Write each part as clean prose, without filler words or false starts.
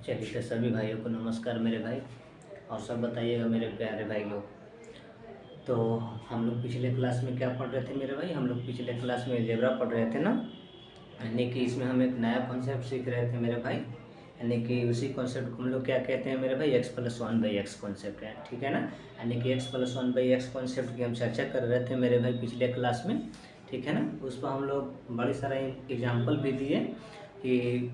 चलिए तो सभी भाइयों को नमस्कार मेरे भाई। और सब बताइएगा मेरे प्यारे भाई लोग। तो हम लोग पिछले क्लास में क्या पढ़ रहे थे मेरे भाई? हम लोग पिछले क्लास में अलजेब्रा पढ़ रहे थे ना, यानी कि इसमें हम एक नया कॉन्सेप्ट सीख रहे थे मेरे भाई। यानी कि उसी कॉन्सेप्ट को हम लोग क्या कहते हैं मेरे भाई? x+1/x कॉन्सेप्ट है, ठीक है ना। यानी कि x+1/x कॉन्सेप्ट की हम चर्चा कर रहे थे मेरे भाई पिछले क्लास में, ठीक है ना। उस पर हम लोग बड़ी सारा एग्जाम्पल भी दिए कि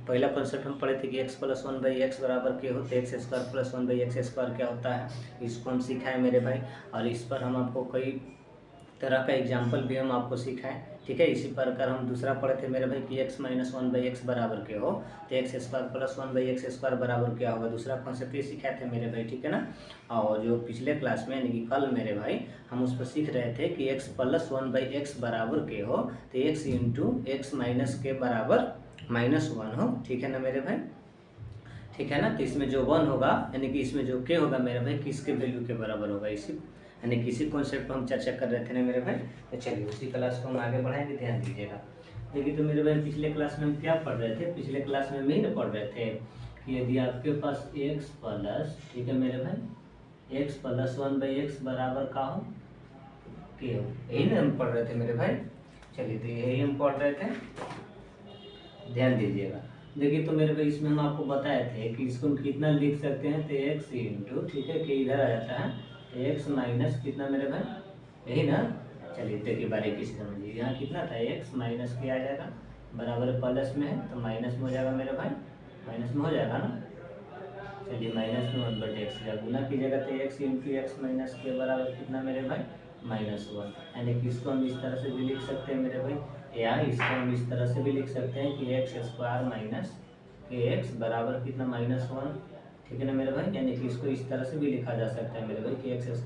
पहला कॉन्सेप्ट हम पढ़े थे कि x+1/x बराबर के होते x² + 1/x² क्या होता है, इसको हम सिखाए मेरे भाई। और इस पर हम आपको कई तरह का एग्जाम्पल भी हम आपको सिखाएं, ठीक है। इसी प्रकार हम दूसरा पढ़े थे मेरे भाई कि x-1/x बराबर के हो तो x² + 1/x² बराबर क्या होगा, दूसरा कॉन्सेप्ट ये सिखाए थे मेरे भाई, ठीक है ना। और जो पिछले क्लास में यानी कि कल मेरे भाई हम उस पर सीख रहे थे कि x+1/x बराबर के हो तो x × x - के बराबर -1 हो, ठीक है ना मेरे भाई, ठीक है ना। तो इसमें जो 1 होगा यानी कि इसमें जो k होगा मेरे भाई किसके वैल्यू के बराबर होगा, इसी यानी किसी कॉन्सेप्ट पर हम चर्चा कर रहे थे ना मेरे भाई। तो चलिए उसी क्लास को हम आगे बढ़ाएंगे, ध्यान दीजिएगा। देखिए तो मेरे भाई पिछले क्लास में हम क्या पढ़ रहे थे? पिछले क्लास में हम यही ना पढ़ रहे थे कि यदि आपके पास x प्लस, ठीक है मेरे भाई, x+1/x बराबर का हो k हो, यही ना हम पढ़ रहे थे मेरे भाई। चलिए तो यही हम पढ़ रहे थे, ध्यान दीजिएगा। देखिए तो मेरे भाई इसमें हम आपको बताए थे कि इसको हम कितना लिख सकते हैं, तो x × ठीक है कि इधर आ जाता है x माइनस कितना मेरे भाई, यही ना। चलिए देखिए बारीकी से समझिए, यहाँ कितना था x माइनस के आ जाएगा बराबर प्लस में है तो माइनस में हो जाएगा मेरे भाई, माइनस में हो जाएगा ना। चलिए माइनस में 1/x जब गुना कीजिएगा तो x × x - के बराबर कितना मेरे भाई, -1। यानी कि इसको हम इस तरह से भी लिख सकते हैं मेरे भाई, या इसको हम इस तरह से भी लिख सकते हैं कि x² - kx बराबर कितना, -1, ठीक है ना मेरे भाई। यानी कि इसको इस तरह से भी लिखा जा सकता है मेरे भाई कि x² -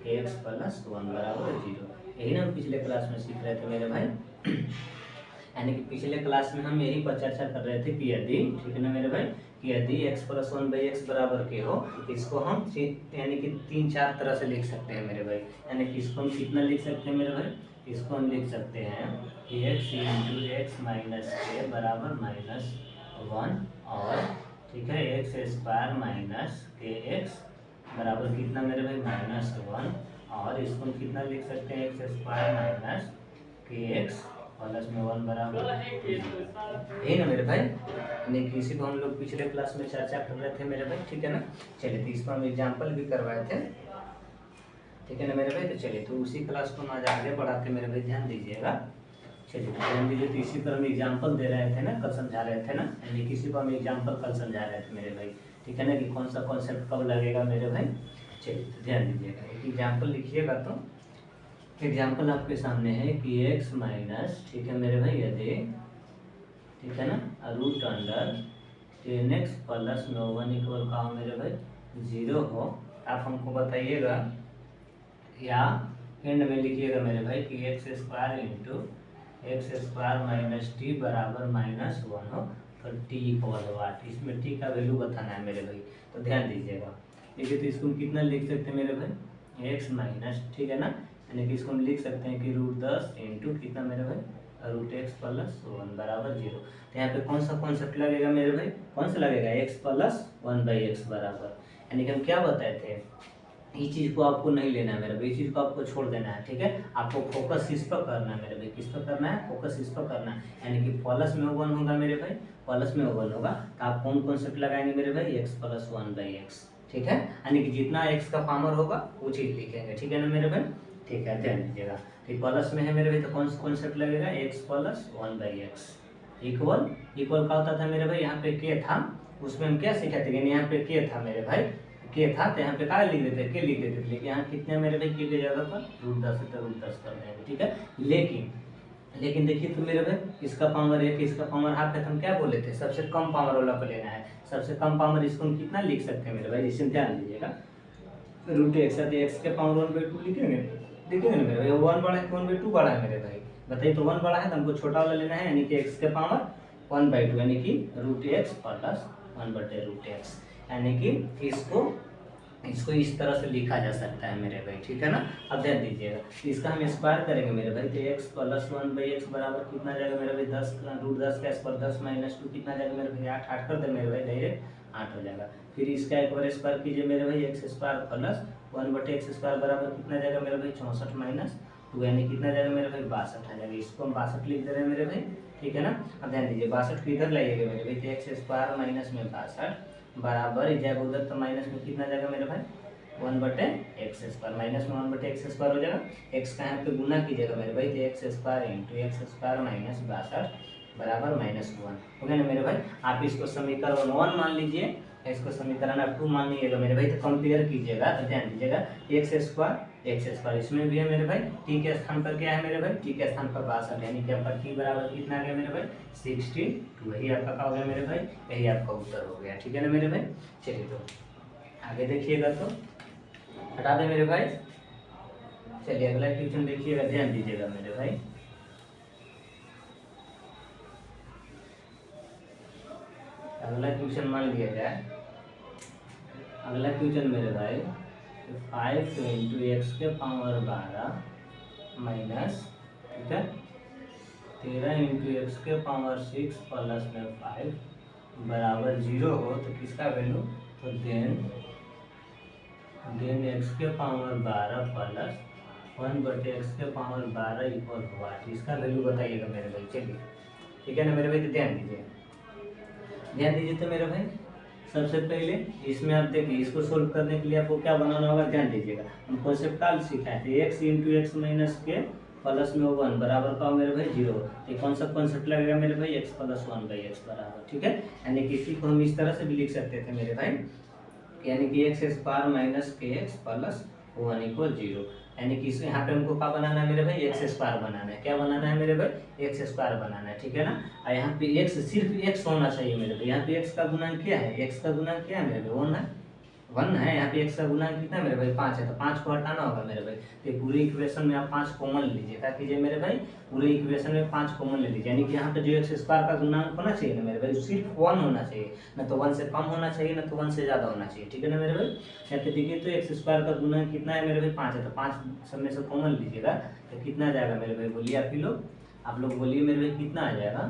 kx + 1 बराबर 0। यही ना हम पिछले क्लास में सीख रहे थे मेरे भाई। यानी कि पिछले क्लास में हम यही पर चर्चा कर रहे थे कि यदि, ठीक है ना मेरे भाई, कि यदि x+1/x बराबर के हो तो इसको हम यानी कि 3-4 तरह से लिख सकते हैं मेरे भाई। यानी कि इसको हम कितना लिख सकते हैं मेरे भाई, इसको हम लिख सकते हैं कि x × x - के बराबर -1 और ठीक है x² - kx बराबर कितना मेरे भाई, -1। और इसको हम कितना लिख सकते हैं x² - kx प्लस में 1 बराबर यही ना मेरे भाई। यानी कि इसी को हम लोग पिछले क्लास में चर्चा कर रहे थे मेरे भाई, ठीक है ना। चलिए तो इसको हम एग्जाम्पल भी करवाए थे, ठीक है ना मेरे भाई। तो चलिए तो उसी क्लास को हम आज आगे बढ़ाते मेरे भाई, ध्यान दीजिएगा। चलिए तो ध्यान दीजिए, तो इसी पर हम एग्जाम्पल दे रहे थे ना, कल समझा रहे थे ना, यानी किसी को हम एग्जाम्पल कल समझा रहे थे मेरे भाई, ठीक है ना, कि कौन सा कॉन्सेप्ट कब लगेगा मेरे भाई। चलिए तो ध्यान दीजिएगा, एक एग्जाम्पल लिखिएगा। तो एग्जाम्पल आपके सामने है कि x माइनस, ठीक है मेरे भाई, यदि, ठीक है ना, √10x प्लस में 1 इक्वल का हो मेरे भाई 0 हो, आप हमको बताइएगा या एंड में लिखिएगा मेरे भाई कि x² × x² - t बराबर -1 हो तो t इक्वल 8। इसमें t का वैल्यू बताना है मेरे भाई, तो ध्यान दीजिएगा। देखिए तो इसको हम कितना लिख सकते हैं मेरे भाई, x माइनस, ठीक है ना, यानी कि इसको हम लिख सकते हैं कि √10 × कितना मेरे भाई, √x + 1 बराबर 0। तो यहाँ पे कौन सा कॉन्सेप्ट लगेगा मेरे भाई, कौन सा लगेगा, x + 1/x बराबर। यानी कि हम क्या बताए थे, इस चीज़ को आपको नहीं लेना है मेरे भाई, इस चीज़ को आपको छोड़ देना है, ठीक है। आपको फोकस इस पर करना है मेरे भाई, किस पर करना है, फोकस इस पर करना है। यानी कि प्लस में 1 होगा मेरे भाई, प्लस में 1 होगा तो आप कौन कॉन्सेप्ट लगाएंगे मेरे भाई, x + 1/x, ठीक है। यानी कि जितना x का पावर होगा वो चीज़ लिखेंगे, ठीक है ना मेरे भाई, ठीक है। ध्यान दीजिएगा, तो प्लस में है मेरे भाई तो कौन सा कॉन्सेप्ट लगेगा, x + 1/x इक्वल का होता था मेरे भाई, यहाँ पे k था, उसमें हम क्या सीखे थे, यहाँ पे k था मेरे भाई, के था तो यहाँ पे क्या लिख देते, के लिख देते थे, लेकिन यहाँ कितने मेरे भाई के की जगह पर √10 है तो √10 कर देंगे, ठीक है। लेकिन देखिए तो मेरे भाई इसका पावर 1 इसका पावर हाफ है, तो हम क्या बोले थे, सबसे कम पावर वाला को लेना है। सबसे कम पावर इसको हम कितना लिख सकते हैं मेरे भाई, इसमें ध्यान दीजिएगा, √x है तो x के पावर 1/2 लिखेंगे ना मेरे भाई। 1 बड़ा है 1/2 बड़ा है मेरे भाई, बताइए तो 1 बड़ा है तो हमको छोटा वाला लेना है, यानी कि x के पावर 1/2 यानी कि √x + 1/√x, यानी कि इसको इसको इस तरह से लिखा जा सकता है मेरे भाई, ठीक है ना। अब ध्यान दीजिएगा, इसका हम स्क्वायर करेंगे मेरे भाई, तो एक्स प्लस 1/x बराबर कितना जाएगा मेरे भाई 10 √10 का स्क्वायर 10 - 2 कितना जाएगा मेरे भाई 8, 8 कर दे मेरे भाई, डायरेक्ट 8 हो जाएगा। फिर इसका एक बार स्क्वायर कीजिए मेरे भाई, x square plus 1/x square बराबर कितना जाएगा मेरे भाई 64 - 2 यानी कितना जाएगा मेरे भाई 62 आ जाएगा। इसको हम 62 लिख दे रहे हैं मेरे भाई, ठीक है ना। अब ध्यान दीजिए 62 को इधर लाइएगा मेरे भाई, तो एक्स स्क्वायर माइनस में 62 बराबर जाएगा उधर, तो माइनस में कितना जाएगा मेरे भाई 1/x स्क्वायर, माइनस में 1/x स्क्वायर हो जाएगा। एक्स का यहाँ पे गुना कीजिएगा मेरे भाई, तो x square into x square minus 62 बराबर -1 हो गया ना मेरे भाई। आप इसको समीकरण 1 मान लीजिए, इसको समीकरण आप 2 मान लीजिएगा मेरे भाई, तो कंपेयर कीजिएगा तो ध्यान दीजिएगा एक्स स्क्वायर इसमें भी है मेरे भाई, टी के स्थान पर क्या है मेरे भाई, टी के स्थान पर 62 यानी कि आपका टी बराबर कितना आ गया मेरे भाई 62, वही आपका क्या हो गया मेरे भाई, यही आपका उत्तर हो गया, ठीक है ना मेरे भाई। चलिए तो आगे देखिएगा, तो हटा दे मेरे भाई। चलिए अगला क्वेश्चन देखिएगा, ध्यान दीजिएगा मेरे भाई। अगला क्वेश्चन मान लिया जाए, अगला क्वेश्चन मेरे भाई 5 × x के पावर 12 माइनस, ठीक है 13 × x के पावर 6 प्लस में 5 बराबर 0 हो, तो किसका वैल्यू, तो देन x के पावर 12 प्लस 1/x के पावर 12 इक्वल हुआ, इसका वैल्यू बताइएगा मेरे भाई। चलिए ठीक है ना मेरे भाई, तो ध्यान दीजिए तो मेरे भाई सबसे पहले इसमें आप देखिए, इसको सोल्व करने के लिए आपको क्या बनाना होगा, ध्यान दीजिएगा। हम कॉन्सेप्ट काल सीखा है, x × x माइनस के प्लस में 1 बराबर का मेरे भाई 0, ये कौन सा कॉन्सेप्ट लगेगा मेरे भाई x + 1/x बराबर, ठीक है। यानी कि इसी को हम इस तरह से भी लिख सकते थे मेरे भाई, यानी कि x² - kx + 1 = 0, यानी कि इसमें यहाँ पे हमको क्या बनाना है मेरे भाई x² बनाना है, क्या बनाना है मेरे भाई x² बनाना है, ठीक है ना। और यहाँ पे x सिर्फ x होना चाहिए मेरे भाई, यहाँ पे x का गुणांक क्या है, x का गुणांक क्या है मेरे भाई 1 है, यहाँ पे x का गुणांक कितना है मेरे भाई 5 है, तो 5 को हटाना होगा मेरे भाई। तो पूरे इक्वेशन में आप 5 कॉमन लीजिए, क्या कीजिए मेरे भाई पूरे इक्वेशन में 5 कॉमन ले लीजिए, यानी कि यहाँ पे जो x² का गुणांक होना चाहिए ना मेरे भाई सिर्फ 1 होना चाहिए, ना तो 1 से कम होना चाहिए, ना तो 1 से ज़्यादा होना चाहिए, ठीक है ना मेरे भाई। यहाँ पे देखिए तो x² का गुणांक कितना है मेरे भाई 5 है, तो 5 सब में से कॉमन लीजिएगा तो कितना आ जाएगा मेरे भाई, बोलिए आप लोग बोलिए मेरे भाई कितना आ जाएगा,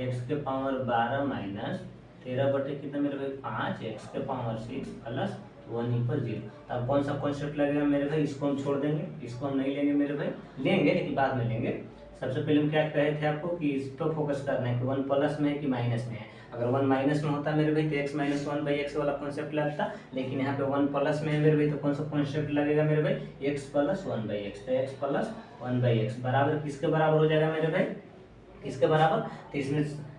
x के पावर 12 माइनस 13 कितना मेरे भाई 5, x के पावर 6 प्लस 1 = 0। अब कौन सा कॉन्सेप्ट लगेगा मेरे भाई, इसको हम छोड़ देंगे, इसको हम नहीं लेंगे मेरे भाई, लेंगे लेकिन बाद में लेंगे। सबसे पहले हम क्या कहे थे आपको कि इस पर फोकस करना है कि 1 प्लस में है कि माइनस में है। अगर 1 माइनस में होता मेरे भाई तो x - 1/x वाला कॉन्सेप्ट लगता, लेकिन यहाँ पे 1 प्लस में है मेरे भाई, तो कौन सा कॉन्सेप्ट लगेगा मेरे भाई x + 1/x, तो x + 1/x बराबर किसके बराबर हो जाएगा मेरे भाई, किसके बराबर, तो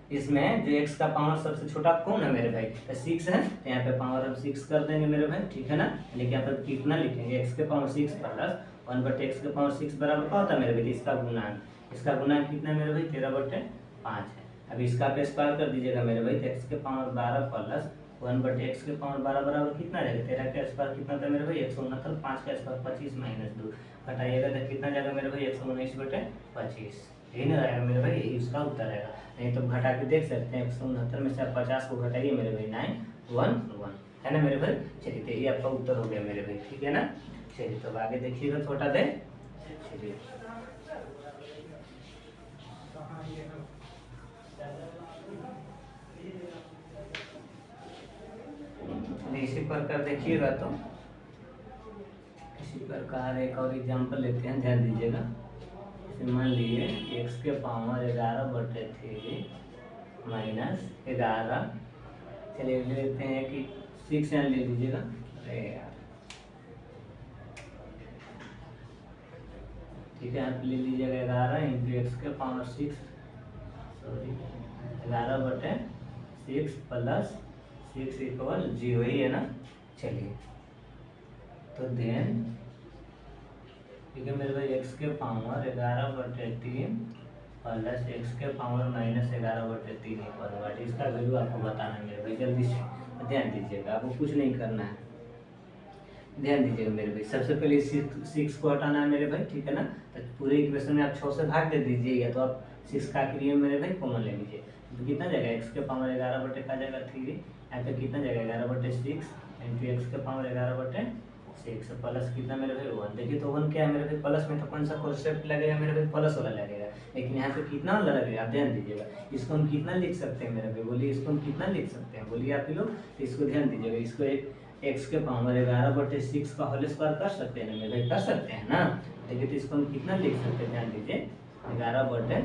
इसमें जो x का पावर सबसे छोटा कौन है मेरे भाई, तो 6 है, तो यहाँ पे पावर हम 6 कर देंगे मेरे भाई, ठीक है ना। लेकिन यहाँ पर कितना लिखेंगे x के पावर 6 प्लस 1/x के पावर 6 बराबर क्या होता है मेरे भाई, इसका गुणांक कितना है मेरे भाई 13/5 है। अब इसका पे स्क्वायर कर दीजिएगा मेरे भाई, तो x के पावर 12 प्लस 1/x के पावर 12 बराबर कितना रहेगा, 13 का स्क्वायर कितना था मेरे भाई 169, 5 का स्क्वायर 25 - 2 घटाइएगा तो कितना जाएगा मेरे भाई 119/25, यही ना रहेगा मेरे भाई, यही उसका उत्तर रहेगा। नहीं तो घटा के देख सकते हैं 169 में से आप 50 को घटाइए मेरे भाई 911 है ना मेरे भाई। चलिए तो ये आपका उत्तर हो गया मेरे भाई, ठीक है ना। चलिए तो आगे देखिएगा छोटा दे, चलिए इसी प्रकार देखिएगा, तो इसी प्रकार एक और एग्जांपल लेते हैं, ध्यान दीजिएगा। मान लीजिए x के पावर 11/3 माइनस 11, चलिए ले लेते हैं कि 6 यहाँ ले लीजिएगा, अरे यार ठीक है, आप ले लीजिएगा 11 × x के पावर 6 सॉरी 11/6 प्लस 6 = 0 ही है ना। चलिए तो देन ठीक है मेरे भाई x के पावर 11/3 प्लस x के पावर -11/3 इक्वल हुआ, इसका वैल्यू आपको बताना है मेरे भाई, जल्दी से ध्यान दीजिएगा, आपको कुछ नहीं करना है, ध्यान दीजिएगा मेरे भाई। सबसे पहले 6 को हटाना है मेरे भाई, ठीक है ना। तो पूरे इक्वेशन में आप 6 से भाग दे दीजिए, या तो आप 6 का के लिए मेरे भाई कॉमन ले लीजिए, तो कितना जाएगा x के पावर 11/3 यहाँ पे कितना जाएगा 11/6 × x के पावर 11/3 6 प्लस कितना मेरे भाई 1। देखिए तो 1 क्या है मेरे भाई, प्लस में तो कौन सा कॉन्सेप्ट लगेगा मेरे भाई, प्लस वाला लगेगा, लेकिन यहाँ पे कितना वाला लगेगा आप ध्यान दीजिएगा। इसको हम कितना लिख सकते हैं मेरे भाई, बोलिए इसको हम कितना लिख सकते हैं, बोलिए आप ही लोग। तो इसको ध्यान दीजिएगा, इसको एक एक्स के पावर 11/6 का होल स्क्वायर कर सकते हैं ना मेरे भाई, कर सकते हैं ना। देखिए तो इसको हम कितना लिख सकते हैं, ध्यान दीजिए 11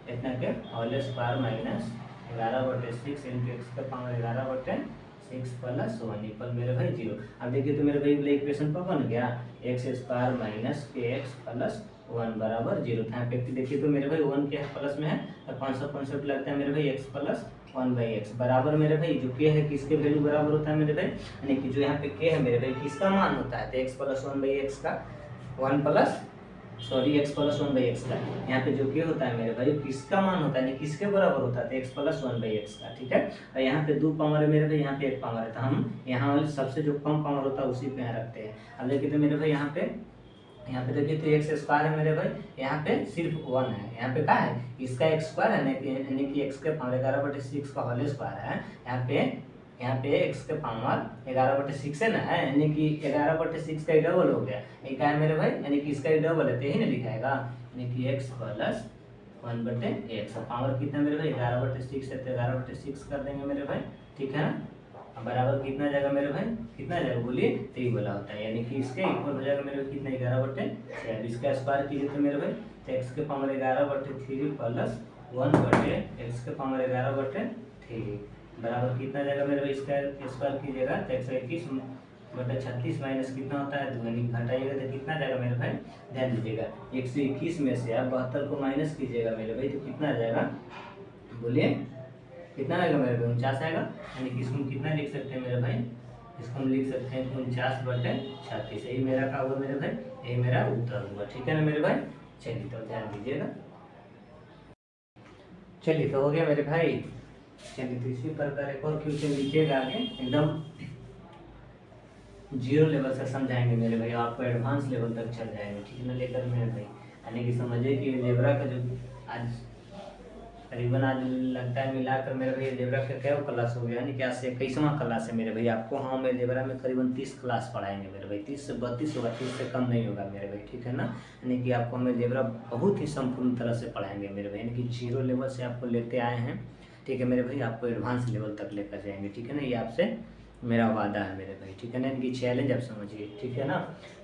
इतना के whole square minus 11/6 into x का पावर 11/6 प्लस 1 इक्वल मेरे भाई 0। अब देखिए तो मेरे भाई बोले इक्वेशन पर बन गया एक्स स्क्वायर माइनस के एक्स प्लस 1 बराबर 0 था। यहाँ पे देखिए तो मेरे भाई 1 के प्लस में है तो कौन सा कॉन्सेप्ट लगता है मेरे भाई, एक्स प्लस 1/x बराबर मेरे भाई जो के है किसके वैल्यू बराबर होता है मेरे भाई, यानी कि जो यहाँ पे के है मेरे भाई किसका मान होता है, तो x प्लस 1/x का x प्लस 1/x का। यहाँ पे जो के होता है मेरे भाई किसका मान होता है, यानी किसके बराबर होता है, तो x प्लस 1/x का। ठीक है, और यहाँ पे 2 पावर है मेरे भाई, यहाँ पे 1 पावर है, तो हम यहाँ वाले सबसे जो कम पावर होता है उसी पे यहाँ रखते हैं। अब देखिए तो मेरे भाई यहाँ पे देखिए तो एक्स स्क्वायर है मेरे भाई, यहाँ पे सिर्फ 1 है, यहाँ पे क्या है इसका एक्स स्क्वायर है, यानी कि एक्स के पावर 11/6 का होल स्क्वायर है। यहाँ पे एक्स के पावर 11/6 है ना, है यानी कि 11/6 का डबल हो गया, ये क्या है मेरे भाई, यानी कि इसका डबल है तो यही ना लिखाएगा, यानी कि एक्स प्लस 1/x। पावर कितना मेरे भाई 11/6 है तो 11/6 कर देंगे मेरे भाई, ठीक है ना। बराबर कितना जाएगा मेरे भाई, कितना जाएगा बोलिए, तो ये बोला होता है, यानी कि इसके इक्वल हो जाएगा मेरे भाई कितना 11/6। इसका स्क्वायर कीजिए तो मेरे भाई तो एक्स के पावर 11/3 प्लस 1/x के पावर 11/3 बराबर कितना जाएगा मेरे भाई, इसका स्क्वायर कीजिएगा तो 121/36 माइनस कितना होता है 2, यानी घटाइएगा तो कितना जाएगा मेरे भाई, ध्यान दीजिएगा 121 में से आप 72 को माइनस कीजिएगा मेरे भाई, तो कितना आ जाएगा बोलिए, कितना आएगा मेरे भाई 49 आएगा। यानी कि इसको कितना लिख सकते हैं मेरे भाई, इसको हम लिख सकते हैं 49/36। यही मेरा क्या हुआ मेरे भाई, यही मेरा उत्तर हुआ, ठीक है ना मेरे भाई। चलिए तो ध्यान दीजिएगा, चलिए तो हो गया मेरे भाई। चलिए तो इसी प्रकार एक और क्वेश्चन लिखिएगा आगे, एकदम 0 लेवल से समझाएंगे मेरे भाई, आपको एडवांस लेवल तक चल जाएंगे, ठीक है ना लेकर मेरे भाई। यानी कि समझिए कि अलजेब्रा का जो आज करीबन आज लगता है मिलाकर मेरे भाई अलजेब्रा का क्या क्लास हो गया, यानी कि आज से 21वां क्लास है मेरे भाई। आपको हम अलजेब्रा में करीबन 30 क्लास पढ़ाएंगे मेरे भाई, 30 से 32 होगा, 30 से कम नहीं होगा मेरे भाई, ठीक है ना। यानी कि आपको हम अलजेब्रा बहुत ही संपूर्ण तरह से पढ़ाएंगे मेरे भाई, यानी कि 0 लेवल से आपको लेते आए हैं, ठीक है मेरे भाई, आपको एडवांस लेवल तक लेकर जाएंगे, ठीक है ना। ये आपसे मेरा वादा है मेरे भाई, ठीक है ना, इनकी चैलेंज आप समझिए, ठीक है ना।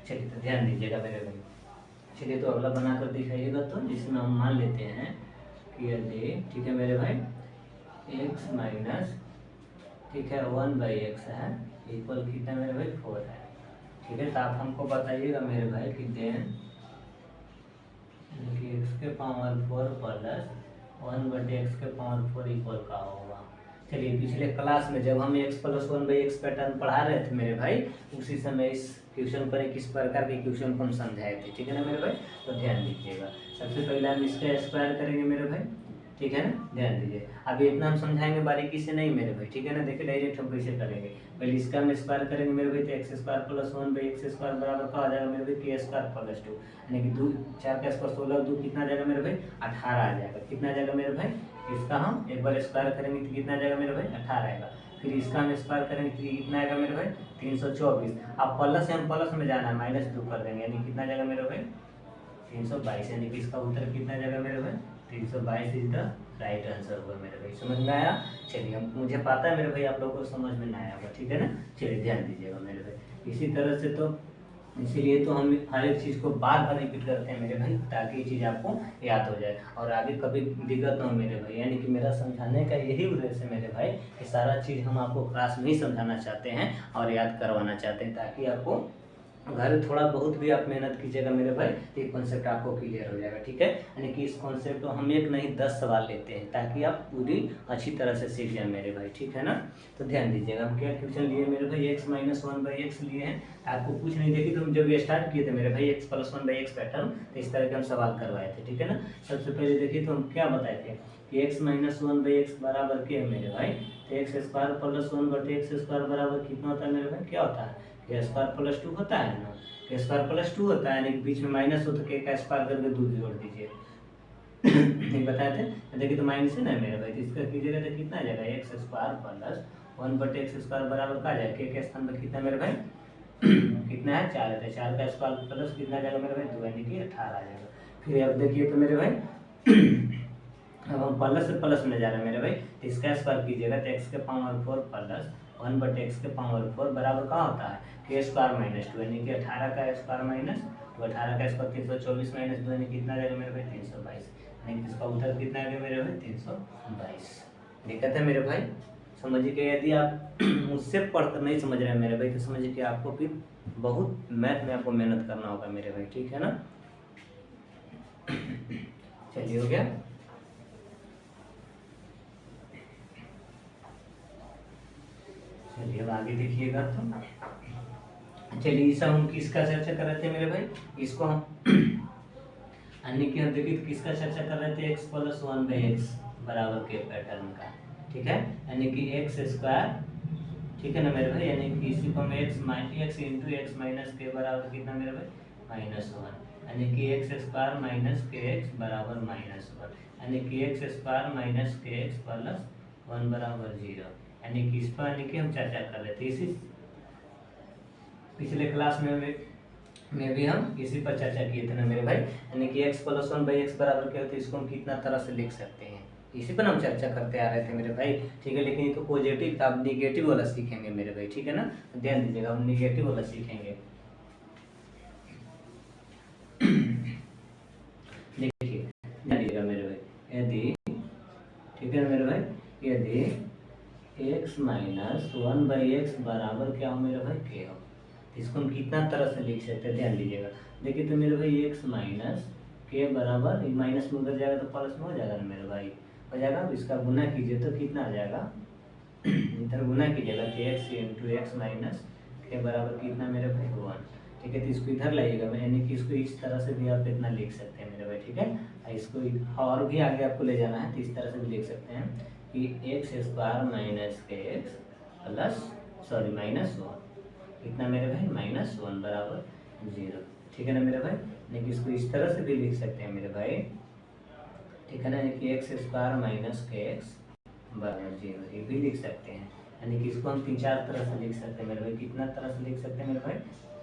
चलिए तो ध्यान दीजिएगा मेरे भाई। चलिए तो अगला बनाकर दिखाइएगा, तो जिसमें हम मान लेते हैं कि यदि, ठीक है मेरे भाई, x माइनस, ठीक है 1/x है इक्वल कितना मेरे भाई 4 है, ठीक है। तो आप हमको बताइएगा मेरे भाई कि देन x के पावर 4 प्लस 1/x के पावर 4 इक्वल का होगा। चलिए पिछले क्लास में जब हम x प्लस 1/x पैटर्न पढ़ा रहे थे मेरे भाई, उसी समय इस क्वेश्चन पर किस प्रकार के क्वेश्चन को हम समझाए थे, ठीक है ना मेरे भाई। तो ध्यान दीजिएगा, सबसे पहले हम इसका स्क्वायर करेंगे मेरे भाई, ठीक है ना, ध्यान दीजिए। अभी इतना हम समझाएंगे बारीकी से नहीं मेरे भाई, ठीक है ना। देखिए डायरेक्ट हम कैसे करेंगे, पहले इसका हम स्क्वायर करेंगे मेरे भाई, तो x स्क्वायर प्लस 1/x² बराबर का आ जाएगा मेरे भाई k स्क्वायर प्लस 2, यानी कि 2 4 का स्क्वायर 16, 2 कितना आ जाएगा मेरे भाई 18 आ जाएगा। कितना आ जाएगा मेरे भाई, इसका हम एक बार स्क्वायर करेंगे तो कितना आ जाएगा मेरे भाई 18 आएगा। फिर इसका हम स्क्वायर करेंगे तो कितना आएगा मेरे भाई 324। अब प्लस से हम प्लस में जाना है, -2 कर देंगे, यानी कितना जाएगा मेरे भाई 322, यानी कि इसका उत्तर कितना जाएगा मेरे भाई 322 इज द राइट आंसर होगा मेरे भाई। समझ में आया। चलिए हम मुझे पता है मेरे भाई आप लोगों को समझ में ना आया होगा, ठीक है ना। चलिए ध्यान दीजिएगा मेरे भाई। इसी तरह से तो इसीलिए तो हम हर एक चीज़ को बार बार रिपीट करते हैं मेरे भाई, ताकि ये चीज़ आपको याद हो जाए और आगे कभी दिक्कत ना हो मेरे भाई। यानी कि मेरा समझाने का यही उद्देश्य है मेरे भाई कि सारा चीज़ हम आपको क्लास में ही समझाना चाहते हैं और याद करवाना चाहते हैं, ताकि आपको घर थोड़ा बहुत भी आप मेहनत कीजिएगा मेरे भाई तो ये कॉन्सेप्ट आपको क्लियर हो जाएगा, ठीक है। यानी कि इस कॉन्सेप्ट को हम एक नहीं 10 सवाल लेते हैं, ताकि आप पूरी अच्छी तरह से सीख जाए मेरे भाई, ठीक है ना। तो ध्यान दीजिएगा, हम क्या क्वेश्चन लिए मेरे भाई x माइनस 1/x लिए हैं। आपको कुछ नहीं देखी तो हम जब ये स्टार्ट किए थे मेरे भाई x प्लस 1/x पैटर्न, तो इस तरह के हम सवाल करवाए थे, ठीक है ना। सबसे पहले देखिए तो हम क्या बताए थे कि x माइनस 1/x बराबर क्या है मेरे भाई, तो x स्क्वायर प्लस 1/x² बराबर कितना होता है मेरे भाई, क्या होता है k स्क्वायर प्लस 2 होता है ना, k स्क्वायर प्लस 2 होता है, यानी बीच में माइनस हो तो k का स्क्वायर करके 2 जोड़ दीजिए। नहीं बताए थे, देखिए तो माइनस है ना मेरे भाई, तो इसका कीजिएगा तो कितना आ जाएगा x स्क्वायर प्लस 1/x² बराबर का आ जाएगा, k के स्थान पर कितना मेरे भाई कितना है 4 है, 4 का स्क्वायर प्लस कितना आ जाएगा मेरे भाई 2 यानी कि 18 आ जाएगा। फिर अब देखिए तो मेरे भाई अब हम प्लस से प्लस में जा रहे हैं मेरे भाई, तो इसका स्क्वायर कीजिएगा तो एक्स के पावर 4 प्लस 1/x के पावर 4 बराबर कहाँ होता है के स्क्वायर माइनस 2 यानी कि 18 का स्क्वायर माइनस तो 18 का स्क्वायर 324 माइनस 2 यानी कितना जाएगा मेरे भाई 322, यानी इसका उत्तर कितना आ गया मेरे भाई 322। दिक्कत है मेरे भाई, समझिए कि यदि आप मुझसे पढ़कर नहीं समझ रहे हैं मेरे भाई तो समझिए कि आपको फिर बहुत मैथ में आपको मेहनत करना होगा मेरे भाई, ठीक है ना। चलिए हो गया। चलिए अब आगे देखिएगा तो चलिए इस हम किसका चर्चा कर रहे थे मेरे भाई, इसको हम अन्य की हम देखिए किसका चर्चा कर रहे थे x प्लस 1/x बराबर के पैटर्न का, ठीक है, यानी कि एक्स स्क्वायर, ठीक है ना मेरे भाई, यानी कि इसी को हम x इंटू एक्स माइनस के बराबर कितना मेरे भाई -1, यानी कि एक्स स्क्वायर माइनस के एक्स बराबर -1, यानी कि एक्स स्क्वायर माइनस के एक्स प्लस 1 बराबर 0, यानी कि इस पर यानी कि हम चर्चा कर रहे थे इसी पिछले क्लास में भी हम इसी पर चर्चा किए थे ना मेरे भाई, यानी कि x प्लस 1/x बराबर क्या होता है, इसको हम कितना तरह से लिख सकते हैं, इसी पर हम चर्चा करते आ रहे थे मेरे भाई, ठीक है। लेकिन ये तो पॉजिटिव था, अब निगेटिव वाला सीखेंगे मेरे भाई, ठीक है ना, ध्यान दीजिएगा हम निगेटिव वाला सीखेंगे। देखिए ध्यान दीजिएगा मेरे भाई, यदि ठीक है ना मेरे भाई, यदि x माइनस 1/x बराबर क्या हो मेरे भाई k हो, इसको हम कितना तरह से लिख सकते हैं, ध्यान दीजिएगा। देखिए तो मेरे भाई x माइनस के बराबर माइनस में उधर जाएगा तो प्लस में हो जाएगा ना मेरे भाई, हो जाएगा। अब इसका गुना कीजिए तो कितना आ जाएगा इधर गुना कीजिएगा तो x इंटू एक्स माइनस के बराबर कितना मेरे भाई 1, ठीक है। तो इसको इधर लाइएगा, यानी कि इसको इस तरह से भी आप इतना लिख सकते हैं मेरे भाई, ठीक है। इसको और भी आगे आपको ले जाना है तो इस तरह से भी लिख सकते हैं कि एक्स स्क्वायर माइनस के एक्स प्लस सॉरी -1 कितना मेरे भाई -1 बराबर 0, ठीक है ना मेरे भाई। यानी कि इसको इस तरह से भी लिख सकते हैं मेरे भाई, ठीक है ना, यानी कि एक्स स्क्वायर माइनस के एक्स बराबर 0 ये भी लिख सकते हैं, यानी कि इसको हम 3-4 तरह से लिख सकते हैं मेरे भाई। कितना तरह से लिख सकते हैं मेरे भाई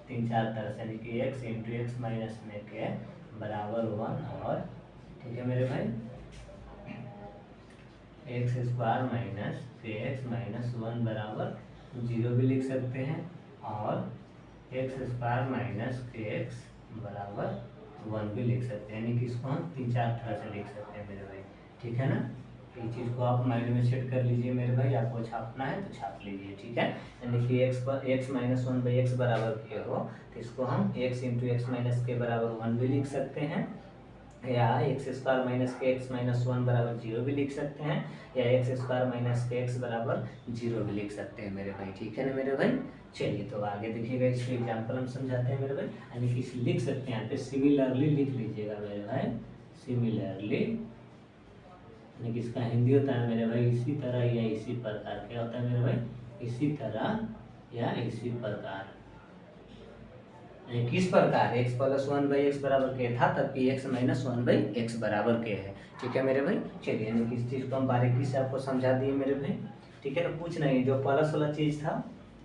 3-4 तरह से, यानी कि एक्स इंटू एक्स माइनस में के बराबर 1 और ठीक है मेरे भाई एक्स स्क्वायर माइनस के एक्स माइनस 1 बराबर 0 भी लिख सकते हैं और एक्स स्क्वायर माइनस के एक्स बराबर 1 भी लिख सकते हैं, यानी कि इसको हम 3-4 तरह से लिख सकते हैं मेरे भाई, ठीक है ना। इस चीज़ को आप माइंड में सेट कर लीजिए मेरे भाई, आपको छापना है तो छाप लीजिए, ठीक है। यानी कि एक्स माइनस 1/x बराबर के हो तो इसको हम एक्स इंटू एक्स माइनस के बराबर 1 भी लिख सकते हैं, या एक्स स्क्वायर माइनस के एक्स माइनस 1 बराबर 0 भी लिख सकते हैं, या एक्स स्क्वायर माइनस के एक्स बराबर 0 भी लिख सकते हैं मेरे भाई, ठीक है ना मेरे भाई। चलिए तो आगे देखिएगा, इसको एग्जाम्पल हम समझाते हैं मेरे भाई, यानी कि लिख सकते हैं यहाँ पे सिमिलरली लिख लीजिएगा मेरे भाई, सिमिलरली यानी कि इसका हिंदी होता है मेरे भाई इसी तरह या इसी प्रकार, क्या होता है मेरे भाई इसी तरह या इसी प्रकार, किस प्रकार x प्लस 1/x बराबर के था तब कि x माइनस 1/x बराबर के है, ठीक है मेरे भाई। चलिए यानी कि इस चीज़ को हम बारीकी से आपको समझा दिए मेरे भाई, ठीक है ना। कुछ नहीं, जो प्लस वाला चीज़ था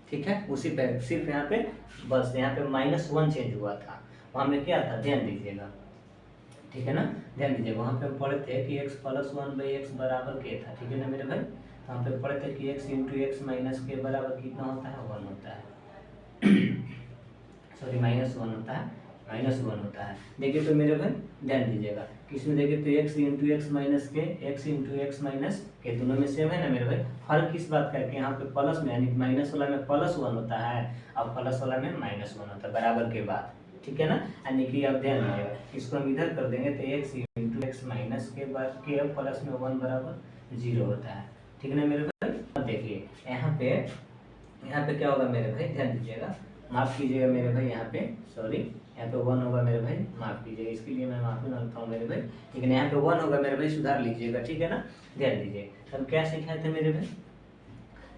ठीक है उसी पे सिर्फ यहाँ पे बस यहाँ पे -1 चेंज हुआ था, वहाँ में क्या था ध्यान दीजिएगा, ठीक है ना, ध्यान दीजिएगा। वहाँ पे हम पढ़े थे कि x प्लस 1/x बराबर के था, ठीक है ना मेरे भाई। वहाँ पे पढ़े थे कि x इंटू एक्स माइनस के बराबर कितना होता है 1 होता है सॉरी -1 होता है, -1 होता है। देखिए तो मेरे भाई ध्यान दीजिएगा किसमें देखिए तो x इंटू एक्स माइनस के x इंटू एक्स माइनस के दोनों में सेम है ना मेरे भाई। फर्क किस बात का है कि यहाँ पे प्लस में यानी माइनस वाला में +1 होता है और प्लस वाला में -1 होता है बराबर के बाद, ठीक है ना। यानी कि अब ध्यान दीजिएगा इसको हम इधर कर देंगे तो x इंटू एक्स माइनस के बाद के प्लस में 1 बराबर 0 होता है, ठीक है ना मेरे भाई। देखिए यहाँ पे क्या होगा मेरे भाई, ध्यान दीजिएगा, माफ़ कीजिएगा मेरे भाई, यहाँ पे सॉरी यहाँ पे 1 होगा मेरे भाई, माफ़ कीजिएगा इसके लिए मैं माफ़ी मांगता हूँ मेरे भाई, लेकिन यहाँ पे 1 होगा मेरे भाई, सुधार लीजिएगा, ठीक है ना। ध्यान दीजिए हम क्या सिखाए थे मेरे भाई,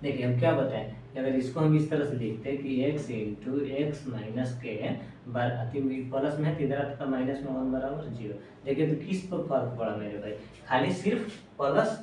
देखिए हम क्या बताएं कि अगर इसको हम इस तरह से लिखते हैं कि x इंटू एक्स माइनस के प्लस में है तो इधर आता माइनस में 1 बराबर 0। देखिए तो किस पर फर्क पड़ा मेरे भाई, खाली सिर्फ प्लस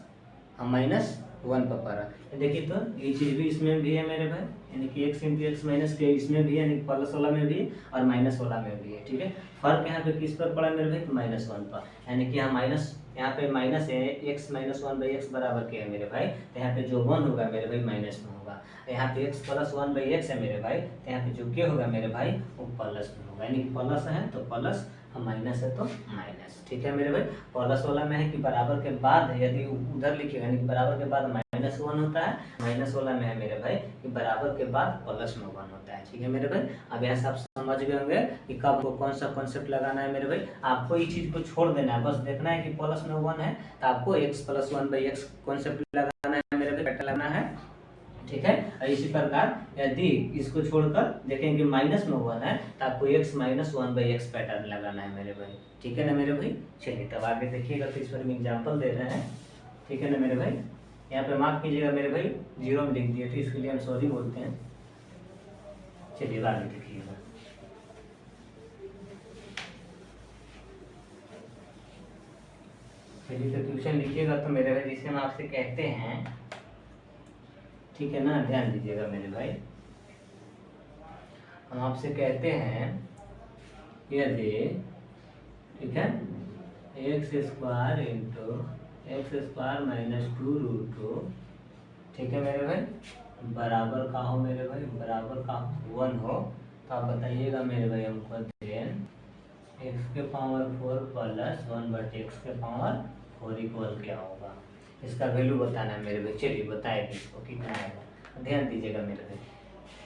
माइनस वन पर पड़ा। देखिए तो ये चीज़ भी इसमें भी है मेरे भाई, यानी कि एक्स इंटू एक्स माइनस के इसमें भी है, यानी प्लस वाला में भी है और माइनस वाला में भी है। ठीक है, फर्क यहाँ पे किस पर पड़ा मेरे भाई, तो माइनस वन पर, यानी कि यहाँ माइनस, यहाँ पे माइनस है, x minus one by x बराबर क्या है मेरे भाई, तो यहाँ पे जो वन होगा मेरे भाई माइनस में होगा, यहाँ पे x plus one by x है मेरे भाई, तो यहाँ पे जो क्या होगा मेरे भाई वो प्लस में होगा, यानी कि प्लस है तो प्लस, माइनस है तो माइनस। ठीक है मेरे भाई, प्लस वाला में है कि बराबर के बाद यदि उधर लिखिएगा, यानी कि बराबर के बाद माइनस वन होता है, माइनस वाला में है मेरे भाई कि बराबर के बाद प्लस में वन होता है। ठीक है मेरे भाई, अब यहाँ से आप समझ गए होंगे कि कब कौन सा कॉन्सेप्ट लगाना है मेरे भाई। आपको इस चीज को छोड़ देना है, बस देखना है कि प्लस में वन है तो आपको x plus one by x concept लगाना है मेरे भाई, पैटर्न लगाना है। ठीक है, और इसी प्रकार यदि इसको छोड़कर देखेंगे माइनस में वन है तो आपको x minus one by x pattern लगाना है मेरे भाई। ठीक है ना मेरे भाई, चलिए तब आगे देखिएगा, तो इस पर हम एग्जाम्पल दे रहे हैं। ठीक है ना मेरे भाई, यहाँ पे मार्क कीजिएगा मेरे भाई, जीरो में लिख दिए थे, इसके लिए हम सॉरी बोलते हैं। चलिए आगे देखिएगा, चलिए तो ट्यूशन लिखिएगा तो मेरे भाई जिसे हम आपसे कहते हैं, ठीक है ना, ध्यान दीजिएगा मेरे भाई, हम आपसे कहते हैं यदि, ठीक है, x square into x square minus two root two, ठीक है मेरे भाई, बराबर का हो मेरे भाई, बराबर का वन हो, तो आप बताइएगा मेरे भाई हमको, देन एक्स के पावर फोर प्लस वन बटे एक्स के पावर फोर इक्वल क्या होगा, इसका वैल्यू बताना है मेरे भाई। चलिए बताएगा इसको कितना आएगा, ध्यान दीजिएगा मेरे भाई,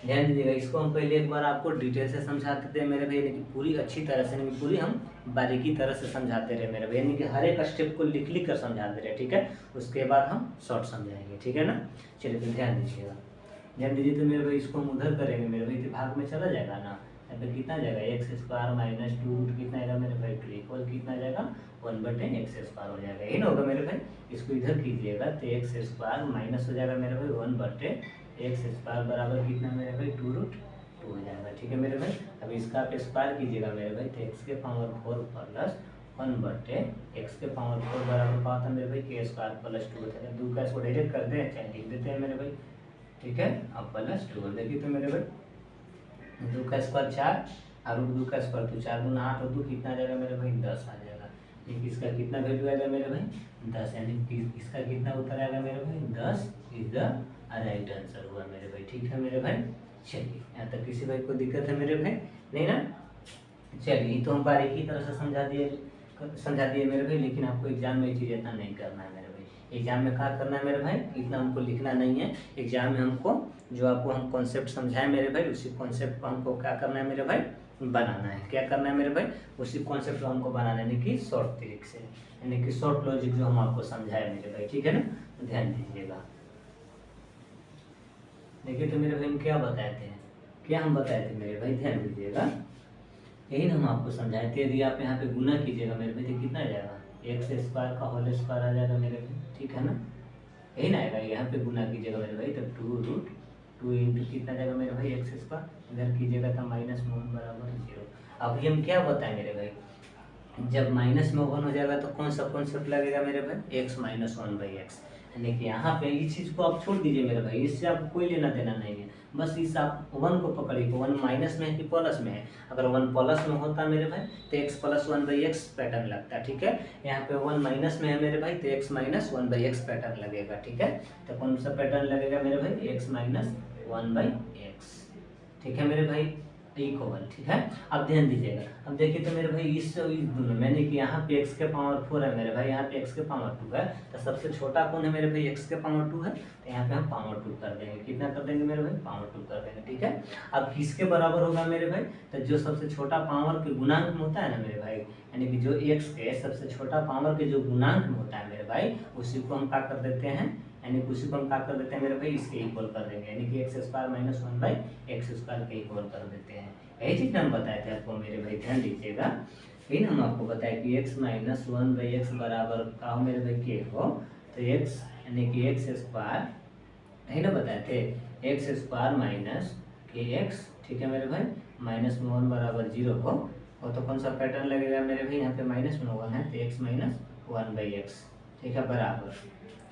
ध्यान दीजिएगा। इसको हम पहले एक बार आपको डिटेल से समझाते थे मेरे भाई, यानी कि पूरी अच्छी तरह से, यानी पूरी हम बारीकी तरह से समझाते रहे मेरे भाई, यानी कि हर एक स्टेप को लिख लिख कर समझाते रहे। ठीक है, उसके बाद हम शॉर्ट समझाएंगे। ठीक है ना, चलिए तो ध्यान दीजिएगा, ध्यान दीजिए। तो मेरे भाई इसको हम उधर करेंगे मेरे भाई, तो भाग में चला जाएगा ना, यहाँ पे कितना जाएगा, x square minus two root कितना आएगा मेरे भाई, टू इक्वल कितना जाएगा, वन बटे एक्स स्क्वायर हो जाएगा, यही ना होगा मेरे भाई। इसको इधर कीजिएगा तो एक्स स्क्वायर माइनस हो जाएगा मेरे भाई वन बटे एक्स स्क्वायर बराबर कितना मेरे भाई, टू रूट टू हो जाएगा। ठीक है मेरे भाई, अब इसका आप स्क्वायर कीजिएगा मेरे भाई, तो एक्स के पावर फोर प्लस वन बटे एक्स के पावर फोर बराबर का होता है मेरे भाई के स्क्वायर प्लस टू होता है, दो का इसको डायरेक्ट कर दें, चाहे लिख देते हैं मेरे भाई। ठीक है, अब प्लस टू देखिए तो मेरे भाई, दो का स्क्वायर चार और रूट दो का स्क्वायर तो चार गुना आठ और दो कितना आ जाएगा मेरे भाई, 10 आ जाएगा। एक इसका कितना वैल्यू आएगा मेरे भाई, 10, यानी कि इसका कितना उत्तर आएगा मेरे भाई, 10 इज द राइट आंसर हुआ मेरे भाई। ठीक है मेरे भाई, चलिए यहाँ तक किसी भाई को दिक्कत है मेरे भाई, नहीं ना। चलिए तो हम बारीकी तरह से समझा दिए मेरे भाई, लेकिन आपको एग्जाम में ये चीज़ इतना नहीं करना है मेरे भाई। एग्जाम में क्या करना है मेरे भाई, इतना हमको लिखना नहीं है। एग्जाम में हमको जो आपको हम कॉन्सेप्ट समझाएं मेरे भाई, उसी कॉन्सेप्ट को हमको क्या करना है मेरे भाई, बनाना है। क्या करना है मेरे भाई, उसी कॉन्सेप्ट को हमको बनाना है, यानी कि शॉर्ट ट्रिक से, यानी कि शॉर्ट लॉजिक जो हम आपको समझाए मेरे भाई। ठीक है ना, ध्यान दीजिएगा। देखिए तो मेरे भाई हम क्या बताए थे, क्या हम बताए थे मेरे भाई, ध्यान दीजिएगा, यही ना हम आपको समझाए थे। यदि आप यहाँ पे गुना कीजिएगा मेरे भाई तो कितना आ जाएगा, एक्स स्क्वायर का होल स्क्वायर आ जाएगा मेरे भाई। ठीक है ना, यही ना आएगा, यहाँ पे गुना कीजिएगा मेरे भाई तो टू रूट टू इंटू कितना जाएगा मेरे भाई, एक्स स्क्वायर, इधर कीजिएगा तो माइनस में वन बराबर जीरो। अब ये हम क्या बताएं मेरे भाई, जब माइनस में वन हो जाएगा तो कौन सा कॉन्सेप्ट लगेगा मेरे भाई, x minus one by x, यानी कि यहाँ पे इस चीज़ को आप छोड़ दीजिए मेरे भाई, इससे आपको कोई लेना देना नहीं है। बस इस आप वन को पकड़िए, वन माइनस में है कि प्लस में है। अगर वन प्लस में होता मेरे भाई तो x plus one by x pattern लगता है। ठीक है, यहाँ पे वन माइनस में है मेरे भाई तो x minus one by x pattern लगेगा। ठीक है, तो कौन सा पैटर्न लगेगा मेरे भाई, x minus one by x. ठीक है मेरे भाई, इक्वल। ठीक है, अब ध्यान दीजिएगा, अब देखिए तो मेरे भाई इस दोनों में, यानी कि यहाँ पे x के पावर 4 है मेरे भाई, यहाँ पे x के पावर 2 है, तो सबसे छोटा कौन है मेरे भाई, x के पावर 2 है, तो यहाँ पे हम पावर 2 कर देंगे। कितना कर देंगे मेरे भाई, पावर 2 कर देंगे। ठीक है, अब किसके बराबर होगा मेरे भाई, तो जो सबसे छोटा पावर के गुणांक में होता है ना मेरे भाई, यानी कि जो x के सबसे छोटा पावर के जो गुणांक में होता है मेरे भाई, उसी को हम क्या कर देते हैं, यानी कि उसी को हम क्या कर देते हैं मेरे भाई, इसके इक्वल कर देंगे, यानी कि x square minus one by x square के इक्वल कर देते हैं। यही चीज हम बताए थे आपको मेरे भाई, ध्यान दीजिएगा। यही हम आपको बताया कि x minus one by x बराबर का हो मेरे भाई के हो, तो एक्स यानी कि एक्स स्क्वायर, यही ना बताए थे, एक्स स्क्वायर माइनस के एक्स। ठीक है मेरे भाई, माइनस में वन बराबर जीरो हो, और तो कौन सा पैटर्न लगेगा मेरे भाई, यहाँ पे माइनस में वन है तो x minus one by x. ठीक है, बराबर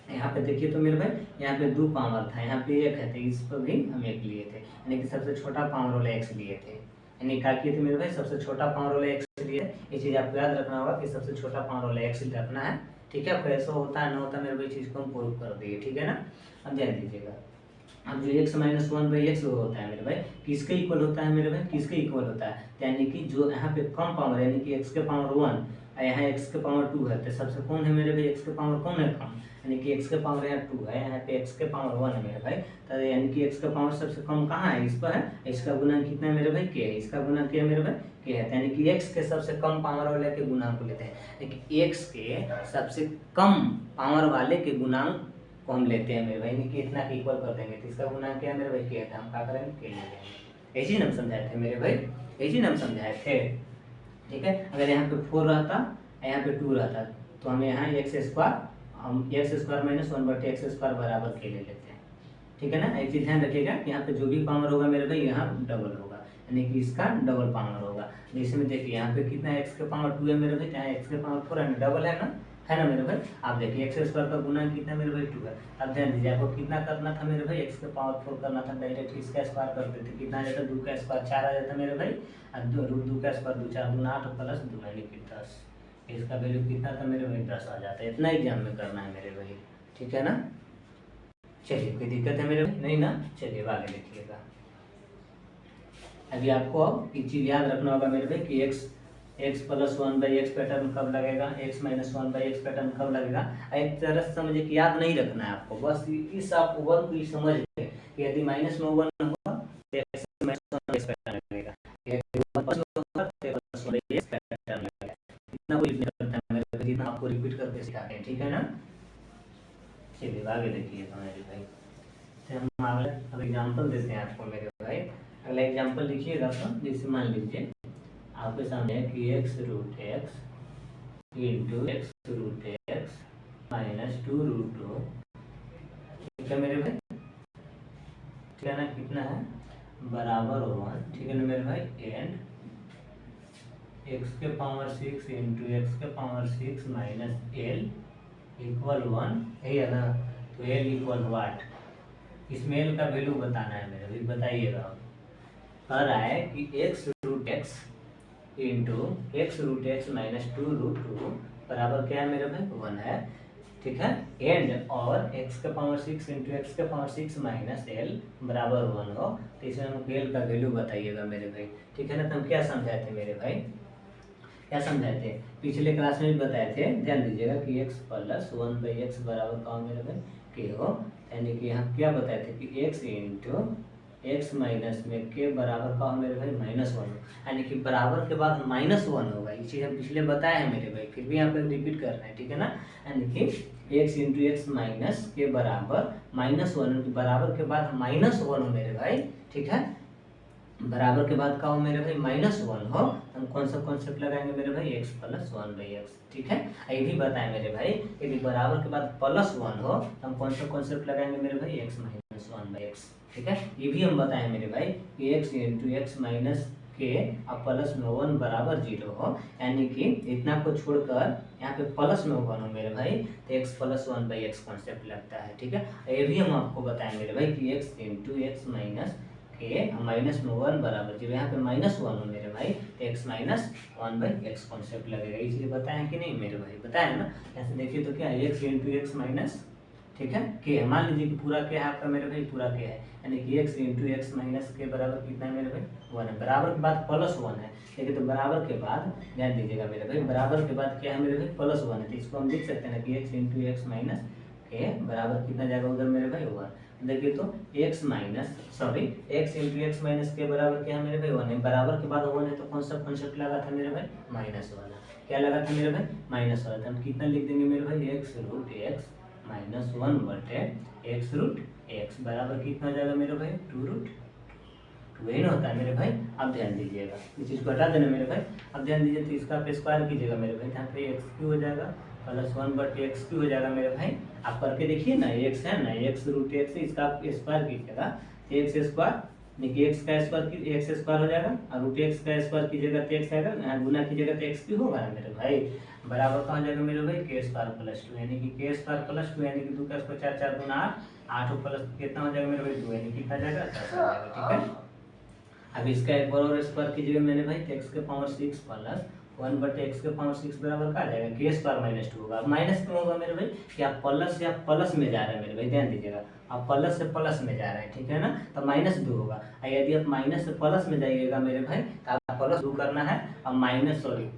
यहाँ पे देखिए तो मेरे भाई, यहाँ पे 2 पावर था, यहाँ पे 1 है, तो इस पर भी हम 1 लिए थे, यानी कि सबसे छोटा पावर वाला x लिए थे। यानी क्या किए थे मेरे भाई, सबसे छोटा पावर वाला x लिए। ये चीज़ आपको याद रखना होगा कि सबसे छोटा पावर वाला x रखना है, ठीक है। कैसा होता है ना होता है मेरे भाई, चीज़ को हम प्रूव कर दिए, ठीक है ना। अब ध्यान दीजिएगा, अब जो x माइनस 1/x होता है मेरे भाई, किसके इक्वल होता है मेरे भाई, किसके इक्वल होता है, यानी कि जो यहाँ पे कम पावर, यानी कि x के पावर 1 और यहाँ x के पावर 2 है, तो सबसे कौन है मेरे भाई, x के पावर कौन है कम, यानी कि x के पावर यहाँ 2 है, यहाँ पे x के पावर 1 है मेरे भाई, तो यानी कि x का पावर सबसे कम कहाँ है, इस पर है। इसका गुणा कितना है मेरे भाई, k है, इसका गुणा क्या है मेरे भाई, k है, यानी कि x के सबसे कम पावर वाले के गुणांक को लेते हैं, लेकिन x के सबसे कम पावर वाले के गुणांक को हम लेते हैं मेरे भाई, कि इतना के इक्वल कर देंगे, तो इसका गुणा क्या है मेरे भाई, क्या था, हम क्या करेंगे, के ले लेंगे। ऐसे ही हम समझाए थे मेरे भाई, ऐसे ही हम समझाए थे, ठीक है। अगर यहाँ पे 4 रहता, यहाँ पे 2 रहता, तो हमें यहाँ x² हम x² माइनस 1/x² बराबर के ले लेते हैं, ठीक है ना। एक चीज़ ध्यान रखिएगा, यहाँ पे जो भी पावर होगा मेरे भाई, यहाँ डबल होगा, यानी कि इसका डबल पावर होगा। जैसे में देखिए यहाँ पे कितना x के पावर 2 है मेरे भाई, यहाँ x के पावर 4 है, डबल है ना मेरे भाई। आप देखिए x² का गुना कितना मेरे भाई 2 है। अब ध्यान दीजिए, आपको कितना करना था मेरे भाई, x के पावर 4 करना था, डायरेक्ट इसका स्क्वायर कर देते, कितना आ जाता, 2 का स्क्वायर 4 आ जाता मेरे भाई, और 2 का स्क्वायर 2 4 गुना 8 प्लस 2 यानी कि 10, इसका वैल्यू कितना था मेरे भाई, 10 आ जाता है। इतना एग्जाम में करना है मेरे भाई, ठीक है ना। चलिए, कोई दिक्कत है मेरे भाई, नहीं ना। चलिए आगे देखिएगा, अभी आपको एक चीज़ याद रखना होगा मेरे भाई कि x प्लस 1/x पैटर्न कब लगेगा, x माइनस 1/x पैटर्न कब लगेगा। एक तरह से समझिए कि याद नहीं रखना है आपको, बस इस आप वन को समझ लें कि यदि माइनस में 1 होगा तो x माइनस 1/x पैटर्न लगेगा, यदि 1 प्लस होगा तो प्लस 1/x पैटर्न लगेगा। इतना कोई नहीं करता है मेरे भाई, जितना आपको रिपीट करके सिखाते हैं, ठीक है ना। चलिए आगे देखिए मेरे भाई, तो हम आगे अब एग्जाम्पल देते हैं आपको मेरे भाई। अगला एग्जाम्पल लिखिएगा, तो जैसे मान लीजिए आपके सामने है कि x√x इंटू x√x माइनस 2√2, ठीक है मेरे भाई, ठीक है ना, कितना है, बराबर 1, ठीक है ना मेरे भाई, एंड x के पावर 6 इंटू x के पावर 6 माइनस l इक्वल 1, है ना। तो l इक्वल वाट, इसमें l का वैल्यू बताना है मेरे भाई, बताइएगा। कह रहा है कि x√x इंटू x√x माइनस 2√2 बराबर क्या है मेरे भाई, 1 है, ठीक है। एंड और x के पावर 6 इंटू x के पावर 6 माइनस l बराबर 1 हो, तो इसमें हम l का वैल्यू बताइएगा मेरे भाई, ठीक है ना। तो हम क्या समझाए थे मेरे भाई, क्या समझाए थे, पिछले क्लास में भी बताए थे, ध्यान दीजिएगा कि x प्लस 1/x बराबर का मेरे भाई के हो, यानी कि यहाँ क्या बताए थे कि x इंटू x माइनस में के बराबर का मेरे भाई -1 हो, यानी कि बराबर के बाद -1 होगा। ये चीज़ हम पिछले बताए हैं मेरे भाई, फिर भी यहाँ पे रिपीट कर रहे हैं, ठीक है ना। यानी कि x इंटू एक्स माइनस के बराबर -1, बराबर के बाद -1 हो मेरे भाई, ठीक है। बराबर के बाद का हो मेरे भाई -1 हो, हम कौन सा कॉन्सेप्ट लगाएंगे मेरे भाई, x प्लस 1/x, ठीक है। ये भी बताएं मेरे भाई, यदि बराबर के बाद +1 हो, हम कौन सा कॉन्सेप्ट लगाएंगे मेरे भाई, x माइनस 1/x, ठीक है। ये भी हम बताएं मेरे भाई कि x इंटू एक्स माइनस के अब प्लस में 1 बराबर 0 हो, यानी कि इतना को छोड़कर यहाँ पे प्लस में 1 हो मेरे भाई, तो x प्लस 1/x कॉन्सेप्ट लगता है, ठीक है। ये भी हम आपको बताएं मेरे भाई कि x इंटू एक्स माइनस के माइनस में 1 बराबर 0, यहाँ पे -1 हो मेरे भाई, तो x माइनस 1/x कॉन्सेप्ट लगेगा। ये चीज़ बताएं कि नहीं मेरे भाई, बताया ना। ऐसे देखिए तो क्या है, x इंटू एक्स माइनस, ठीक है, के है, मान लीजिए कि पूरा क्या है आपका मेरे भाई, पूरा क्या है, यानी कि x इंटू एक्स माइनस के बराबर कितना है मेरे भाई, 1 है। बराबर के बाद +1 है, देखिए तो बराबर के बाद ध्यान दीजिएगा मेरे भाई, बराबर के बाद क्या है मेरे भाई, +1 है, तो इसको हम लिख सकते हैं ना कि x इंटू एक्स माइनस के बराबर कितना जाएगा उधर मेरे भाई, 1। देखिए तो x इंटू एक्स माइनस के बराबर क्या है मेरे भाई, 1 है। बराबर के बाद 1 है, तो कौन सा कॉन्सेप्ट लगा था मेरे भाई, -1, क्या लगा था मेरे भाई, -1। तो हम कितना लिख देंगे मेरे भाई, x√x माइनस 1/x√x बराबर कितना हो जाएगा मेरे भाई, 2√2 ही ना होता है मेरे भाई। अब ध्यान दीजिएगा, इस चीज़ को हटा देना मेरे भाई। अब ध्यान दीजिए, तो इसका आप स्क्वायर कीजिएगा मेरे भाई, यहाँ पे x³ हो जाएगा प्लस 1/x³ हो जाएगा मेरे भाई। आप करके देखिए ना, x है ना, x√x, इसका आप स्क्वायर कीजिएगा, x² देखिए, x का स्क्वायर x² हो जाएगा, और √x का स्क्वायर कीजिएगा तो x आएगा, गुना कीजिएगा तो x³ होगा ना मेरे भाई। बराबर कहाँ जाएगा मेरे भाई के स्क्वायर प्लस 2, यानी कि के स्क्वायर प्लस 2 यानी कि 2 का स्क्वायर 4 4 दूना 8 8 प्लस कितना हो जाएगा मेरे भाई 2, यानी कितना जाएगा 10 आ जाएगा। ठीक है, अब इसका एक बार और स्क्वायर कीजिएगा मेरे भाई, तो एक्स के पावर 6 प्लस 1/x के पावर 6 बराबर क्या आ जाएगा के स्क्वायर माइनस 2 होगा। अब माइनस क्यों होगा मेरे भाई कि आप प्लस से आप प्लस में जा रहे हैं मेरे भाई, ध्यान दीजिएगा आप प्लस से प्लस में जा रहे हैं, ठीक है ना, तो माइनस 2 होगा। यदि आप माइनस से प्लस में जाइएगा मेरे भाई तो आप प्लस 2 करना है, अब माइनस सॉरी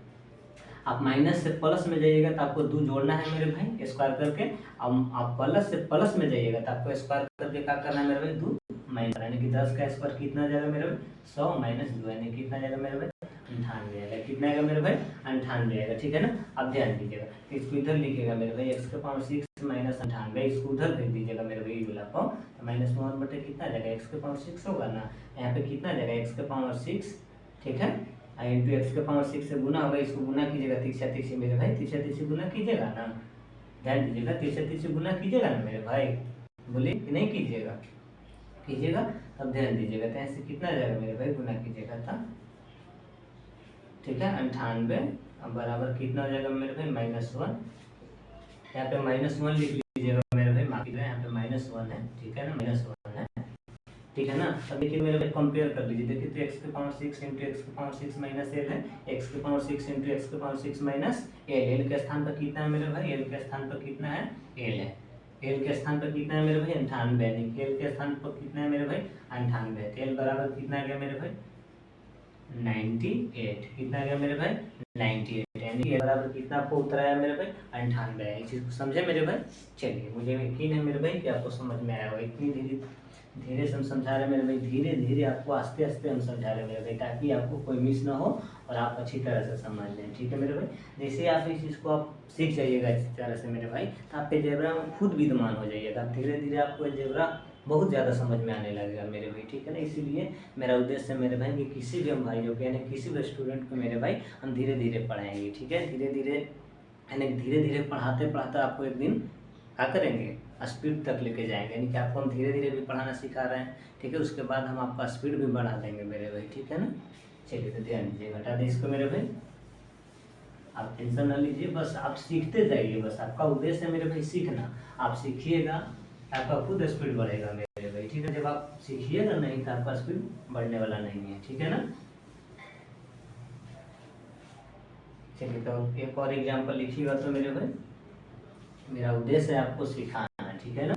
आप माइनस से प्लस में जाइएगा तो आपको 2 जोड़ना है मेरे भाई स्क्वायर करके। अब आप प्लस से प्लस में जाइएगा तो आपको स्क्वायर करके क्या करना है मेरे भाई 2 माइनस, यानी कि 10 का स्क्वायर कितना जाएगा मेरे भाई 100 माइनस 2, यानी कितना जाएगा मेरे भाई 98 आएगा। कितना आएगा मेरे भाई 98 आएगा। ठीक है ना, अब ध्यान दीजिएगा इसको इधर लिखिएगा मेरे भाई x के पावर 6 माइनस 98, इसको उधर भेज दीजिएगा मेरे भाई वाला को, तो माइनस 1 बटे कितना जाएगा x के पावर 6 होगा ना, यहाँ पे कितना जाएगा x के पावर 6, ठीक है, इंटू एक्स के पावर 6 से गुना होगा, इसको गुना कीजिएगा 3 3 मेरे भाई 3 3 गुना कीजिएगा ना, ध्यान दीजिएगा 3 3 गुना कीजिएगा ना मेरे भाई, बोलिए कि नहीं कीजिएगा, कीजिएगा। अब ध्यान दीजिएगा तो ऐसे कितना जाएगा मेरे भाई गुना कीजिएगा था, ठीक है 98, अब बराबर कितना हो जाएगा मेरे भाई -1, यहाँ पे -1 लिख लीजिएगा मेरे भाई, माफ कीजिएगा यहाँ पे -1 है, ठीक है ना -1 है, ठीक है ना। अब देखिए मेरे भाई कंपेयर कर लीजिए, देखिए तो x के पावर 6 इंटू एक्स के पावर 6 माइनस एल है, x के पावर 6 इंटू एक्स के पावर 6 माइनस एल, एल के स्थान पर कितना है मेरे भाई, एल के स्थान पर कितना है एल है, एल के स्थान पर कितना है मेरे भाई 98, यानी कि एल के स्थान पर कितना है मेरे भाई 98, एल बराबर कितना आ गया मेरे भाई 98, कितना आ गया मेरे भाई 98, यानी कि बराबर कितना आपको उत्तर आया मेरे भाई 98 है। इस चीज को समझे मेरे भाई, चलिए मुझे यकीन है मेरे भाई कि आपको समझ में आया होगा, इतनी धीरे धीरे से हम समझा रहे हैं मेरे भाई, धीरे धीरे आपको आस्ते आस्ते हम समझा रहे हैं मेरे भाई, ताकि आपको कोई मिस ना हो और आप अच्छी तरह से समझ लें, ठीक है मेरे भाई। जैसे आप इस चीज़ को आप सीख जाइएगा इस तरह से मेरे भाई, तो आप अलजेब्रा में खुद विद्यमान हो जाइएगा, धीरे धीरे आपको अलजेब्रा बहुत ज़्यादा समझ में आने लगेगा मेरे भाई, ठीक है ना। इसीलिए मेरा उद्देश्य है मेरे भाई कि किसी भी हम भाइयों को यानी किसी भी स्टूडेंट को मेरे भाई हम धीरे धीरे पढ़ाएंगे, ठीक है, धीरे धीरे यानी धीरे धीरे पढ़ाते पढ़ाते आपको एक दिन क्या करेंगे स्पीड तक लेके जाएंगे, यानी कि आपको हम धीरे धीरे भी पढ़ाना सिखा रहे हैं, ठीक है, उसके बाद हम आपका स्पीड भी बढ़ा देंगे मेरे भाई, ठीक है ना। चलिए तो ध्यान दीजिए, घटा दें इसको मेरे भाई, आप टेंशन ना लीजिए, बस आप सीखते जाइए, बस आपका उद्देश्य है मेरे भाई सीखना, आप सीखिएगा आपका खुद स्पीड बढ़ेगा मेरे भाई, ठीक है। जब आप सीखिएगा नहीं तो आपका स्पीड बढ़ने वाला नहीं है, ठीक है ना। चलिए तो एक और एग्जाम्पल लिखिएगा तो मेरे भाई, मेरा उद्देश्य है आपको सिखाना है, ठीक है ना।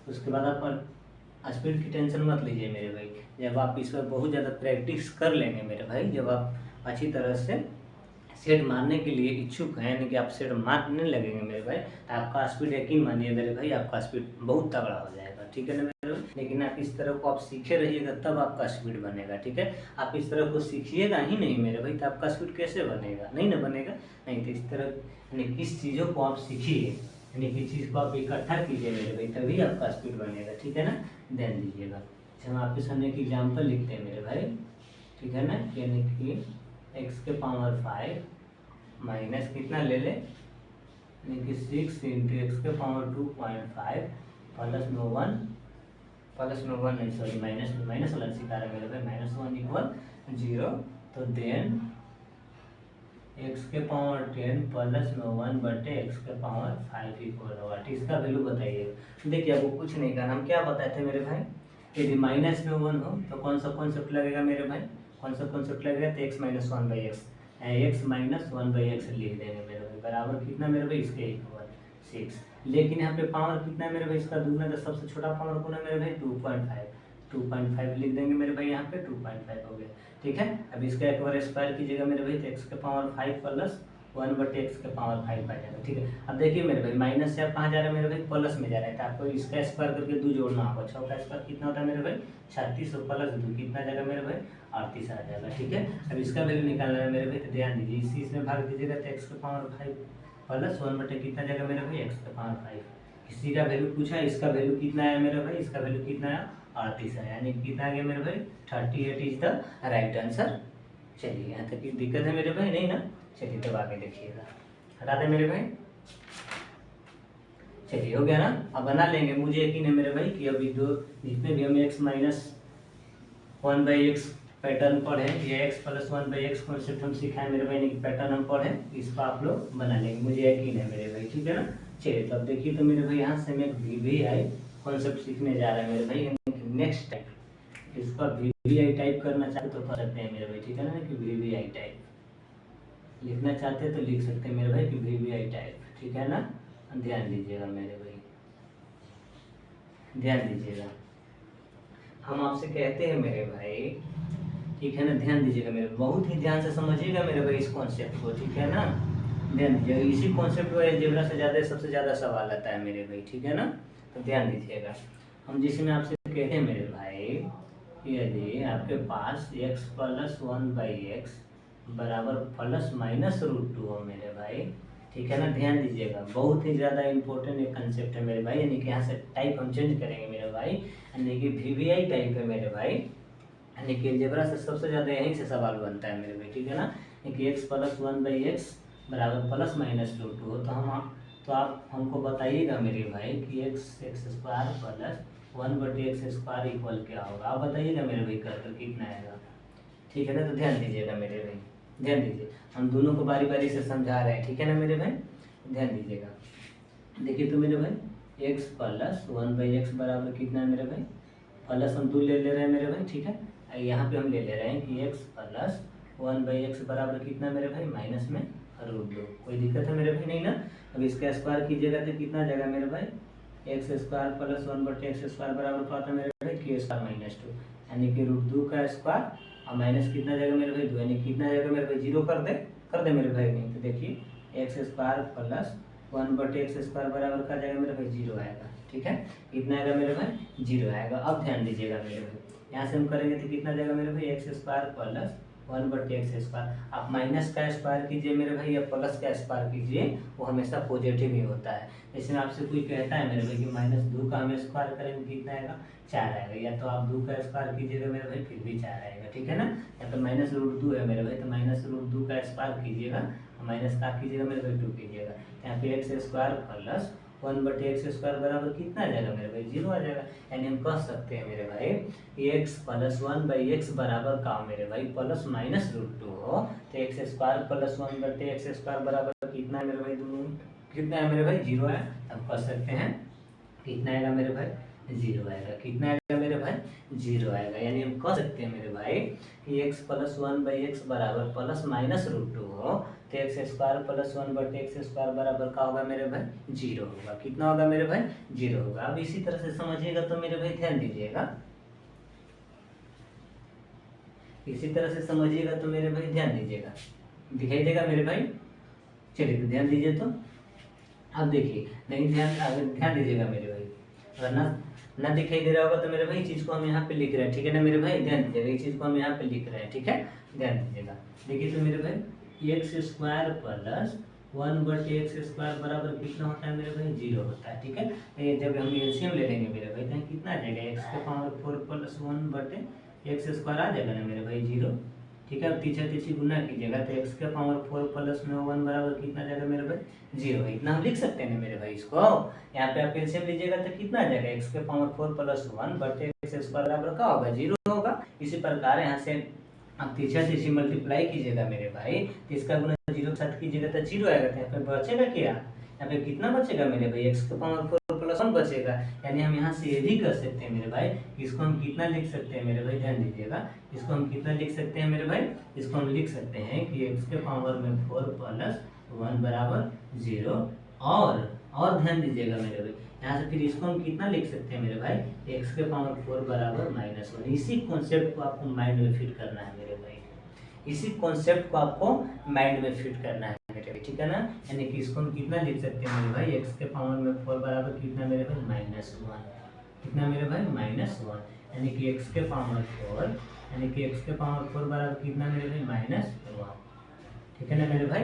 उसके बाद आप स्पीड की टेंशन मत लीजिए मेरे भाई, जब आप इस पर बहुत ज़्यादा प्रैक्टिस कर लेंगे मेरे भाई, जब आप अच्छी तरह से सेट मारने के लिए इच्छुक हैं, यानी कि आप सेट मारने लगेंगे मेरे भाई, तो आपका स्पीड यकीन मानिए मेरे भाई आपका स्पीड बहुत तगड़ा हो जाएगा, ठीक है ना मेरे भाई। लेकिन आप इस तरह को आप सीखे रहिएगा तब आपका स्पीड बनेगा, ठीक है। आप इस तरह को सीखिएगा ही नहीं मेरे भाई तो आपका स्पीड कैसे बनेगा, नहीं ना बनेगा, नहीं तो इस तरह यानी किस चीज़ों को आप सीखिए, यानी किस चीज़ को आप इकट्ठा कीजिए मेरे भाई, तभी आपका स्पीड बनेगा, ठीक है ना। ध्यान दीजिएगा, हम आपके सामने एक एग्जाम्पल लिखते हैं मेरे भाई, ठीक है ना, यानी कि x के पावर 5 माइनस कितना ले ले, यानी कि 6 इंटू एक्स के पावर 2.5 प्लस में 1 नहीं सॉरी माइनस वाला सिखा रहा है मेरे भाई, -1 इक्वल 0, तो देन x के पावर 10 प्लस में 1 बटे x के पावर 5 इक्वल होगा, इसका वैल्यू बताइए। देखिए आपको कुछ नहीं करना, हम क्या बताए थे मेरे भाई, यदि माइनस में 1 हो तो कौन सा कॉन्सेप्ट लगेगा मेरे भाई, कौन सा कॉन्सेप्ट लगेगा, तो x minus 1/x, x minus 1/x लिख देंगे मेरे भाई, बराबर कितना मेरे भाई इसके इक्वल 6। लेकिन यहाँ पे पावर कितना है मेरे भाई, इसका दूसरा तो सबसे छोटा पावर कौन है मेरे भाई 2.5 लिख देंगे मेरे भाई, यहाँ पे 2.5 हो गया, ठीक है। अब इसका एक बार स्क्वायर कीजिएगा मेरे भाई, तो x के पावर 5 प्लस 1 बटे एक्स के पावर 5 आ जाएगा, ठीक है। अब देखिए मेरे भाई माइनस से आप कहाँ जा रहे हैं मेरे भाई, प्लस में जा रहे हैं, तो आपको इसका स्क्वायर करके 2 जोड़ना होगा, 6 का स्क्वायर कितना होता है मेरे भाई 36 प्लस 2 कितना जाएगा मेरे भाई 38 आ जाएगा, ठीक है। अब इसका वैल्यू निकालना है मेरे भाई, तो ध्यान दीजिए इसी इसमें भाग दीजिएगा, तो एक्स के पावर 5 प्लस 1 बटे कितना जाएगा मेरे भाई एक्स के पावर 5, किसी का वैल्यू पूछा, इसका वैल्यू कितना आया मेरे भाई, इसका वैल्यू कितना आया 38 है, यानी कितना आ गया मेरे भाई 38 इज द राइट आंसर। चलिए यहाँ तक की दिक्कत है मेरे भाई, नहीं ना, चलिए तब आगे देखिएगा, हटा दें मेरे भाई, चलिए हो गया ना। अब बना लेंगे, मुझे यकीन है मेरे भाई कि अभी दो जितने भी हम x माइनस 1/x पैटर्न पढ़े, ये x plus one by x concept हम सिखाए मेरे भाई, कि पैटर्न हम पढ़े, इसको आप लोग बना लेंगे, मुझे यकीन है मेरे भाई, ठीक है ना। चलिए तो अब देखिए, तो मेरे भाई यहाँ से मैं VBI कॉन्सेप्ट सीखने जा रहा है मेरे भाई, नेक्स्ट टाइप, इसको VBI टाइप करना चाहते तो कर सकते हैं मेरे भाई, ठीक है ना, कि VBI टाइप लिखना चाहते हैं तो लिख सकते हैं मेरे भाई, कि VBI टाइप, ठीक है ना। ध्यान दीजिएगा मेरे भाई, ध्यान दीजिएगा, हम आपसे कहते हैं मेरे भाई, ठीक है ना, ध्यान दीजिएगा मेरे, बहुत ही ध्यान से समझिएगा मेरे भाई इस कॉन्सेप्ट को, ठीक है ना, ध्यान दीजिएगा, इसी कॉन्सेप्ट को अलजेब्रा से ज़्यादा सबसे ज़्यादा सवाल आता है मेरे भाई, ठीक है ना, तो ध्यान दीजिएगा। हम जिसमें आपसे कहते हैं मेरे भाई, यदि आपके पास x plus one by x बराबर प्लस माइनस रूट टू हो मेरे भाई, ठीक है ना, ध्यान दीजिएगा, बहुत ही ज़्यादा इंपॉर्टेंट एक कंसेप्ट है मेरे भाई, यानी कि यहाँ से टाइप हम चेंज करेंगे मेरे भाई, यानी कि VBI टाइप है मेरे भाई, यानी कि अलजेब्रा से सबसे ज़्यादा यहीं से सवाल बनता है मेरे भाई, ठीक है ना, कि x plus one by x बराबर प्लस माइनस रूट टू हो, तो आप हमको बताइएगा मेरे भाई कि एक्स स्क्वायर प्लस वन बटे एक्स स्क्वायर इक्वल क्या होगा, आप बताइएगा मेरे भाई कर कितना आएगा, ठीक है ना। तो ध्यान दीजिएगा मेरे भाई, ध्यान दीजिए, हम दोनों को बारी बारी से समझा रहे हैं, ठीक है ना मेरे भाई, ध्यान दीजिएगा। देखिए तो मेरे भाई x plus one by x बराबर कितना है मेरे भाई, प्लस हम 2 ले रहे हैं मेरे भाई, ठीक है, यहाँ पे हम ले ले रहे हैं कि x plus one by x बराबर कितना मेरे भाई, माइनस में रूट 2, कोई दिक्कत है मेरे भाई, नहीं ना। अब इसका स्क्वायर कीजिएगा तो कितना आ जाएगा मेरे भाई, एक्स स्क्वायर प्लस वन बटे एक्स स्क्वायर बराबर क्या होता है मेरे भाई, के स्क्वायर माइनस 2, यानी कि रूट 2 का स्क्वायर और माइनस कितना जाएगा मेरे भाई 2, यानी कितना जाएगा मेरे भाई 0 कर दे मेरे भाई, नहीं तो देखिए एक्स स्क्वायर प्लस वन बटे एक्स स्क्वायर बराबर का जाएगा मेरे भाई 0 आएगा, ठीक है, कितना आएगा मेरे भाई 0 आएगा। अब ध्यान दीजिएगा मेरे भाई, यहाँ से हम करेंगे तो कितना जाएगा मेरे भाई एक्स स्क्वायर प्लस वन बटे एक्स स्क्वायर, आप माइनस का स्क्वायर कीजिए मेरे भाई या प्लस का स्क्वायर कीजिए, वो हमेशा पॉजिटिव ही होता है। इसमें आपसे कोई कहता है मेरे भाई कि माइनस 2 का हम स्क्वायर करेंगे कितना आएगा 4 आएगा, या तो आप 2 का स्क्वायर कीजिएगा मेरे भाई फिर भी 4 आएगा, ठीक है ना, या तो माइनस रूट 2 है मेरे भाई, तो माइनस रूट 2 का स्क्वायर कीजिएगा, माइनस का कीजिएगा मेरे भाई 2 कीजिएगा, यहाँ पे एक्स स्क्वायर प्लस वन बटे एक्स स्क्वायर बराबर कितना आ जाएगा मेरे भाई 0 आ जाएगा, यानी हम कह सकते हैं मेरे भाई x plus one by x बराबर का मेरे भाई प्लस माइनस रूट 2 हो, तो एक्स स्क्वायर प्लस वन बटे एक्स स्क्वायर बराबर कितना है मेरे भाई, दोनों कितना है मेरे भाई 0 है, हम कह सकते हैं कितना आएगा मेरे भाई 0 आएगा, कितना आएगा मेरे भाई 0 आएगा, यानी हम कह सकते हैं मेरे भाई कि x plus one by x बराबर प्लस माइनस रूट 2 हो, तो एक्स स्क्वायर प्लस वन बटे एक्स स्क्वायर बराबर का होगा मेरे भाई 0 होगा, कितना होगा मेरे भाई 0 होगा। अब इसी तरह से समझिएगा तो मेरे भाई ध्यान दीजिएगा, इसी तरह से समझिएगा तो मेरे भाई ध्यान दीजिएगा, दिखाई देगा मेरे भाई, चलिए तो ध्यान दीजिए। तो अब देखिए, नहीं ध्यान दीजिएगा मेरे भाई, अगर ना दिखाई दे रहा होगा तो मेरे भाई चीज़ को हम यहाँ पे लिख रहे हैं, ठीक है ना मेरे भाई, ध्यान दीजिएगा, इस चीज़ को हम यहाँ पे लिख रहे हैं, ठीक है, ध्यान दीजिएगा। देखिए तो मेरे भाई एक्स स्क्वायर प्लस वन बटे एक्स स्क्वायर बराबर कितना होता है मेरे भाई 0 होता है, ठीक है, ये जब हम एलसीएम ले लेंगे मेरे भाई तो कितना आ जाएगा एक्स के पावर 4 प्लस वन बटे एक्स स्क्वायर आ जाएगा ना मेरे भाई 0, ठीक है। अब तीसरी गुना कीजिएगा तो एक्स के पावर 4 प्लस में 1 बराबर कितना आ जाएगा मेरे भाई 0, इतना हम लिख सकते हैं ना मेरे भाई इसको, यहाँ पे आप एलसीएम लीजिएगा तो कितना आ जाएगा एक्स के पावर 4 प्लस 1 बटे एक्स स्क्वायर बराबर का होगा 0 होगा। इसी प्रकार यहाँ से आप तीसरी मल्टीप्लाई कीजिएगा मेरे भाई, तो इसका गुना 0 के साथ कीजिएगा तो 0 आएगा, तो यहाँ पे बचेगा क्या, यहाँ पे कितना बचेगा मेरे भाई एक्स के पावर 4 प्लस 1 बचेगा, यानी हम यहाँ से ये भी कर सकते हैं मेरे भाई, इसको हम कितना लिख सकते हैं मेरे भाई, ध्यान दीजिएगा, इसको हम कितना लिख सकते हैं मेरे भाई, इसको हम लिख सकते हैं कि एक्स के पावर में 4 प्लस 1 बराबर 0, और ध्यान दीजिएगा मेरे भाई, यहाँ से फिर इसको हम कितना लिख सकते हैं मेरे भाई एक्स के पावर 4 बराबर -1। इसी कॉन्सेप्ट को आपको माइंड में फिट करना है मेरे भाई, इसी कॉन्सेप्ट को आपको माइंड में फिट करना है मेरे भाई, ठीक है ना, यानी कि इसको हम कितना लिख सकते हैं मेरे भाई एक्स के पावर में 4 बराबर कितना मेरे भाई -1, कितना मेरे भाई -1, यानी कि एक्स के पावर 4, यानी कि एक्स के पावर 4 बराबर कितना मेरे भाई -1, ठीक है ना मेरे भाई।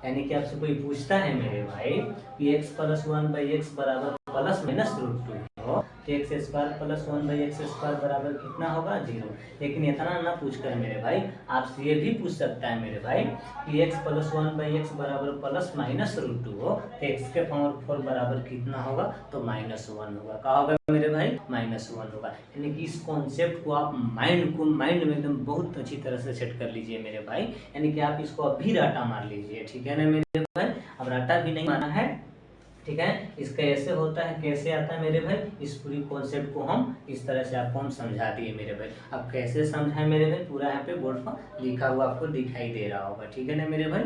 यानी कि आपसे कोई पूछता है मेरे भाई कि x plus one by x बराबर प्लस माइनस रूट 2 हो, तो एक्स स्क्वायर प्लस 1/x² बराबर कितना होगा 0। लेकिन इतना ना पूछ कर मेरे भाई आपसे ये भी पूछ सकता है मेरे भाई कि x प्लस 1/x बराबर प्लस माइनस रूट 2 हो तो x के पावर 4 बराबर कितना होगा तो -1 होगा। क्या होगा मेरे भाई -1 होगा। यानी कि इस कॉन्सेप्ट को आप माइंड में एकदम बहुत अच्छी तरह से सेट कर लीजिए मेरे भाई। यानी कि आप इसको अभी राटा मार लीजिए, ठीक है ना मेरे भाई। अब राटा भी नहीं माना है, ठीक है। इसका ऐसे होता है कैसे आता है मेरे भाई, इस पूरी कॉन्सेप्ट को हम इस तरह से आपको हम समझा दिए मेरे भाई। अब कैसे समझाएं मेरे भाई, पूरा यहाँ पे बोर्ड पर लिखा हुआ आपको दिखाई दे रहा होगा, ठीक है ना मेरे भाई।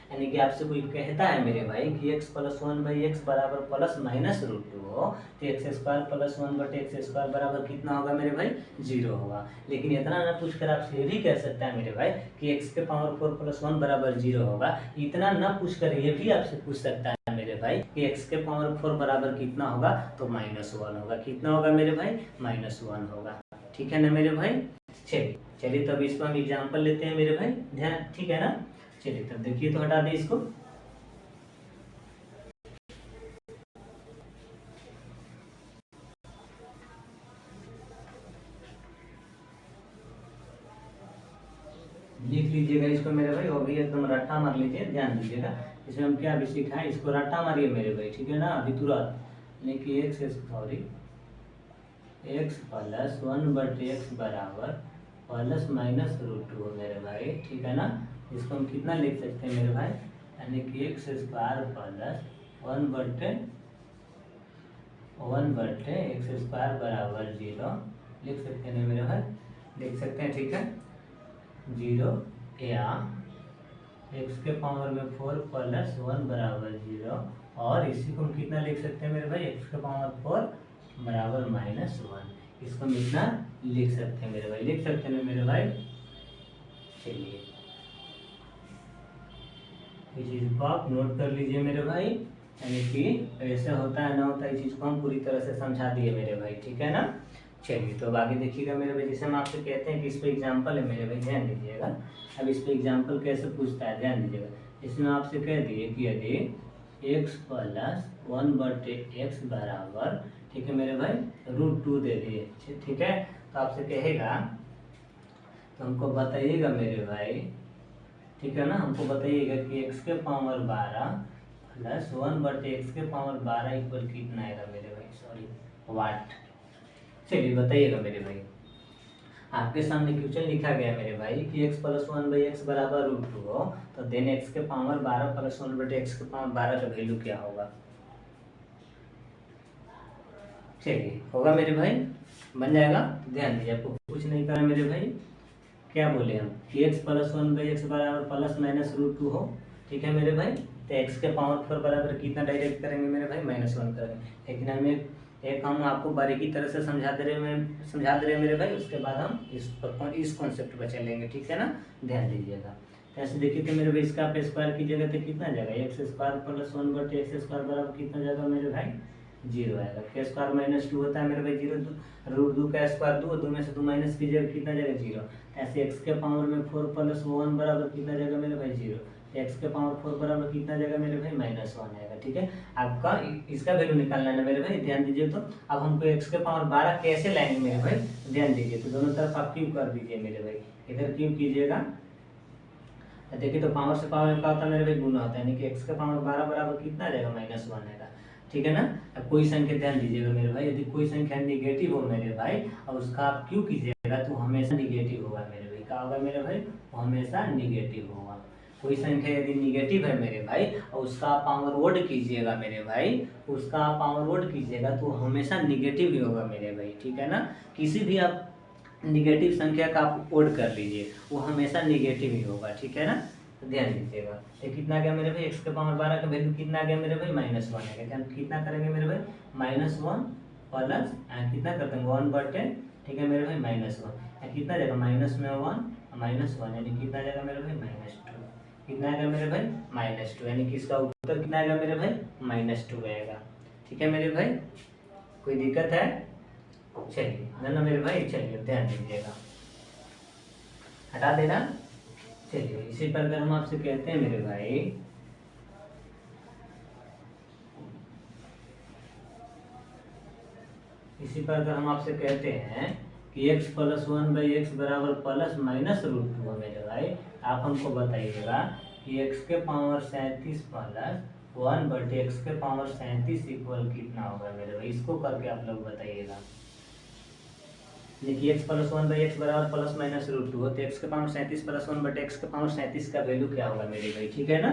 यानी कि आपसे कोई कहता है मेरे भाई कि x प्लस 1/x बराबर प्लस माइनस रूट 2 हो तो x² प्लस 1/x² बराबर कितना होगा मेरे भाई 0 होगा। लेकिन इतना ना पूछकर आपसे ये भी कह सकता है मेरे भाई कि x के पावर 4 प्लस 1 बराबर 0 होगा। इतना ना पूछकर ये भी आपसे पूछ सकता है मेरे भाई कि x के पावर 4 बराबर कितना होगा तो -1 होगा। कितना होगा मेरे भाई -1 होगा, ठीक है ना मेरे भाई। चलिए तब इसको हम एग्जाम्पल लेते हैं मेरे भाई, ध्यान, ठीक है ना। चलिए तब देखिए, तो हटा दें इसको। लिख लीजिएगा इसको मेरे भाई, और भी एकदम रट्टा मार लीजिए, ध्यान दीजिएगा। इसमें हम क्या अभी सीखा है, इसको रट्टा मारिए मेरे भाई, ठीक है ना अभी तुरंत। यानी कि x प्लस 1/x बराबर प्लस माइनस रूट 2 मेरे भाई, ठीक है ना। इसको हम कितना लिख सकते हैं मेरे भाई, यानी कि x² प्लस 1/x² बराबर 0 लिख सकते हैं मेरे भाई, लिख सकते हैं, ठीक है। 0 या x के पावर में 4 प्लस 1 बराबर 0, और इसी को हम कितना लिख सकते हैं मेरे भाई, x के पावर 4 बराबर -1। इसको हम इतना लिख सकते हैं मेरे भाई, लिख सकते हैं मेरे भाई। चलिए इस चीज़ को आप नोट कर लीजिए मेरे भाई। यानी कि ऐसे होता है ना होता है, इस चीज़ को हम पूरी तरह से समझा दिए मेरे भाई, ठीक है ना। चलिए तो अब आगे देखिएगा मेरे भाई, जैसे हम आपसे कहते हैं कि इस पे एग्जाम्पल है मेरे भाई, ध्यान दीजिएगा। अब इस पे एग्जाम्पल कैसे पूछता है, ध्यान दीजिएगा। इसमें आपसे कह दिए कि यदि x प्लस 1/x बराबर, ठीक है मेरे भाई, √2 दे दिए, ठीक है। तो आपसे कहेगा, तो हमको बताइएगा मेरे भाई, ठीक है ना, हमको बताइएगा कि x के पावर 12 प्लस 1/x के पावर 12 इक्वल कितना आएगा मेरे भाई, सॉरी वाट। चलिए बताइएगा मेरे भाई। आपके सामने क्वेश्चन लिखा गया मेरे भाई कि x प्लस 1/x बराबर √2 हो तो देन x के पावर 12 प्लस 1/x के पावर 12 का वैल्यू क्या होगा। चलिए होगा मेरे भाई, बन जाएगा। ध्यान दीजिए, आपको कुछ नहीं करना मेरे भाई। क्या बोले हम कि x प्लस 1/x बराबर प्लस माइनस √2 हो, ठीक है मेरे भाई। तो x के पावर 4 बराबर कितना डायरेक्ट करेंगे मेरे भाई, -1 करेंगे। लेकिन हम एक हम आपको बारीकी तरह से समझा दे रहे मेरे भाई। उसके बाद हम इस कॉन्सेप्ट पर चलेंगे, ठीक है ना, ध्यान दीजिएगा। ऐसे देखिए तो मेरे भाई, इसका आप स्क्वायर कीजिएगा तो कितना जाएगा, x² प्लस 1/x² बराबर कितना जाएगा मेरे भाई 0 आएगा। k² -2 होता है मेरे भाई 0, √2 का स्क्वायर 2, 2 में से 2 माइनस कीजिएगा कितना जाएगा 0। ऐसे x के पावर में 4 प्लस 1 बराबर कितना जाएगा मेरे भाई 0। x के पावर 4 बराबर कितना जाएगा मेरे भाई -1 आएगा, ठीक है। आपका इसका वैल्यू निकालना है मेरे भाई, ध्यान दीजिए। तो अब हमको x के पावर 12 कैसे लाएंगे मेरे भाई, ध्यान दीजिए। तो दोनों तरफ आप क्यूब कर दीजिए मेरे भाई, इधर क्यूब कीजिएगा। देखिए तो पावर से पावर में क्या होता है मेरे भाई, गुना होता है। यानी कि x के पावर 12 बराबर कितना जाएगा -1 आएगा, ठीक है ना। अब कोई संख्या, ध्यान दीजिएगा मेरे भाई, यदि कोई संख्या निगेटिव हो मेरे भाई और उसका आप क्यों कीजिएगा तो हमेशा निगेटिव होगा मेरे भाई। क्या होगा मेरे भाई, वो हमेशा निगेटिव होगा। कोई संख्या यदि निगेटिव है मेरे भाई और उसका आप पावर वर्ड कीजिएगा मेरे भाई, उसका आप पावर वर्ड कीजिएगा तो हमेशा निगेटिव ही होगा मेरे भाई, ठीक है ना। किसी भी आप निगेटिव संख्या का आप वर्ड कर लीजिए, वो हमेशा निगेटिव ही होगा, ठीक है ना। तो ध्यान दीजिएगा। तो कितना गया मेरे भाई, x के पावर 12 का वैल्यू कितना गया मेरे भाई -1 आएगा। कितना करेंगे मेरे भाई -1 प्लस कितना करते हैं 1/, ठीक है मेरे भाई -1, कितना जाएगा माइनस में 1 यानी कितना जाएगा मेरे भाई -2। कितना आएगा मेरे भाई -2, यानी कि इसका उत्तर कितना आएगा मेरे भाई -2 आएगा, ठीक है मेरे भाई। कोई दिक्कत है, चलिए ना मेरे भाई, चलिए ध्यान दीजिएगा, हटा देना। चलिए इसी प्रकार हम आपसे कहते हैं मेरे भाई, इसी पर अगर हम आपसे कहते हैं कि x प्लस 1/x बराबर प्लस माइनस रूट 2 है मेरे भाई, आप हमको बताइएगा कि x के पावर 37 प्लस 1/x के पावर 37 इक्वल कितना होगा मेरे भाई, इसको करके आप लोग बताइएगा। देखिए x प्लस 1/x बराबर प्लस माइनस रूट 2 हो तो x के पावर 37 प्लस 1/x के पावर 37 का वैल्यू क्या होगा मेरे भाई, ठीक है ना।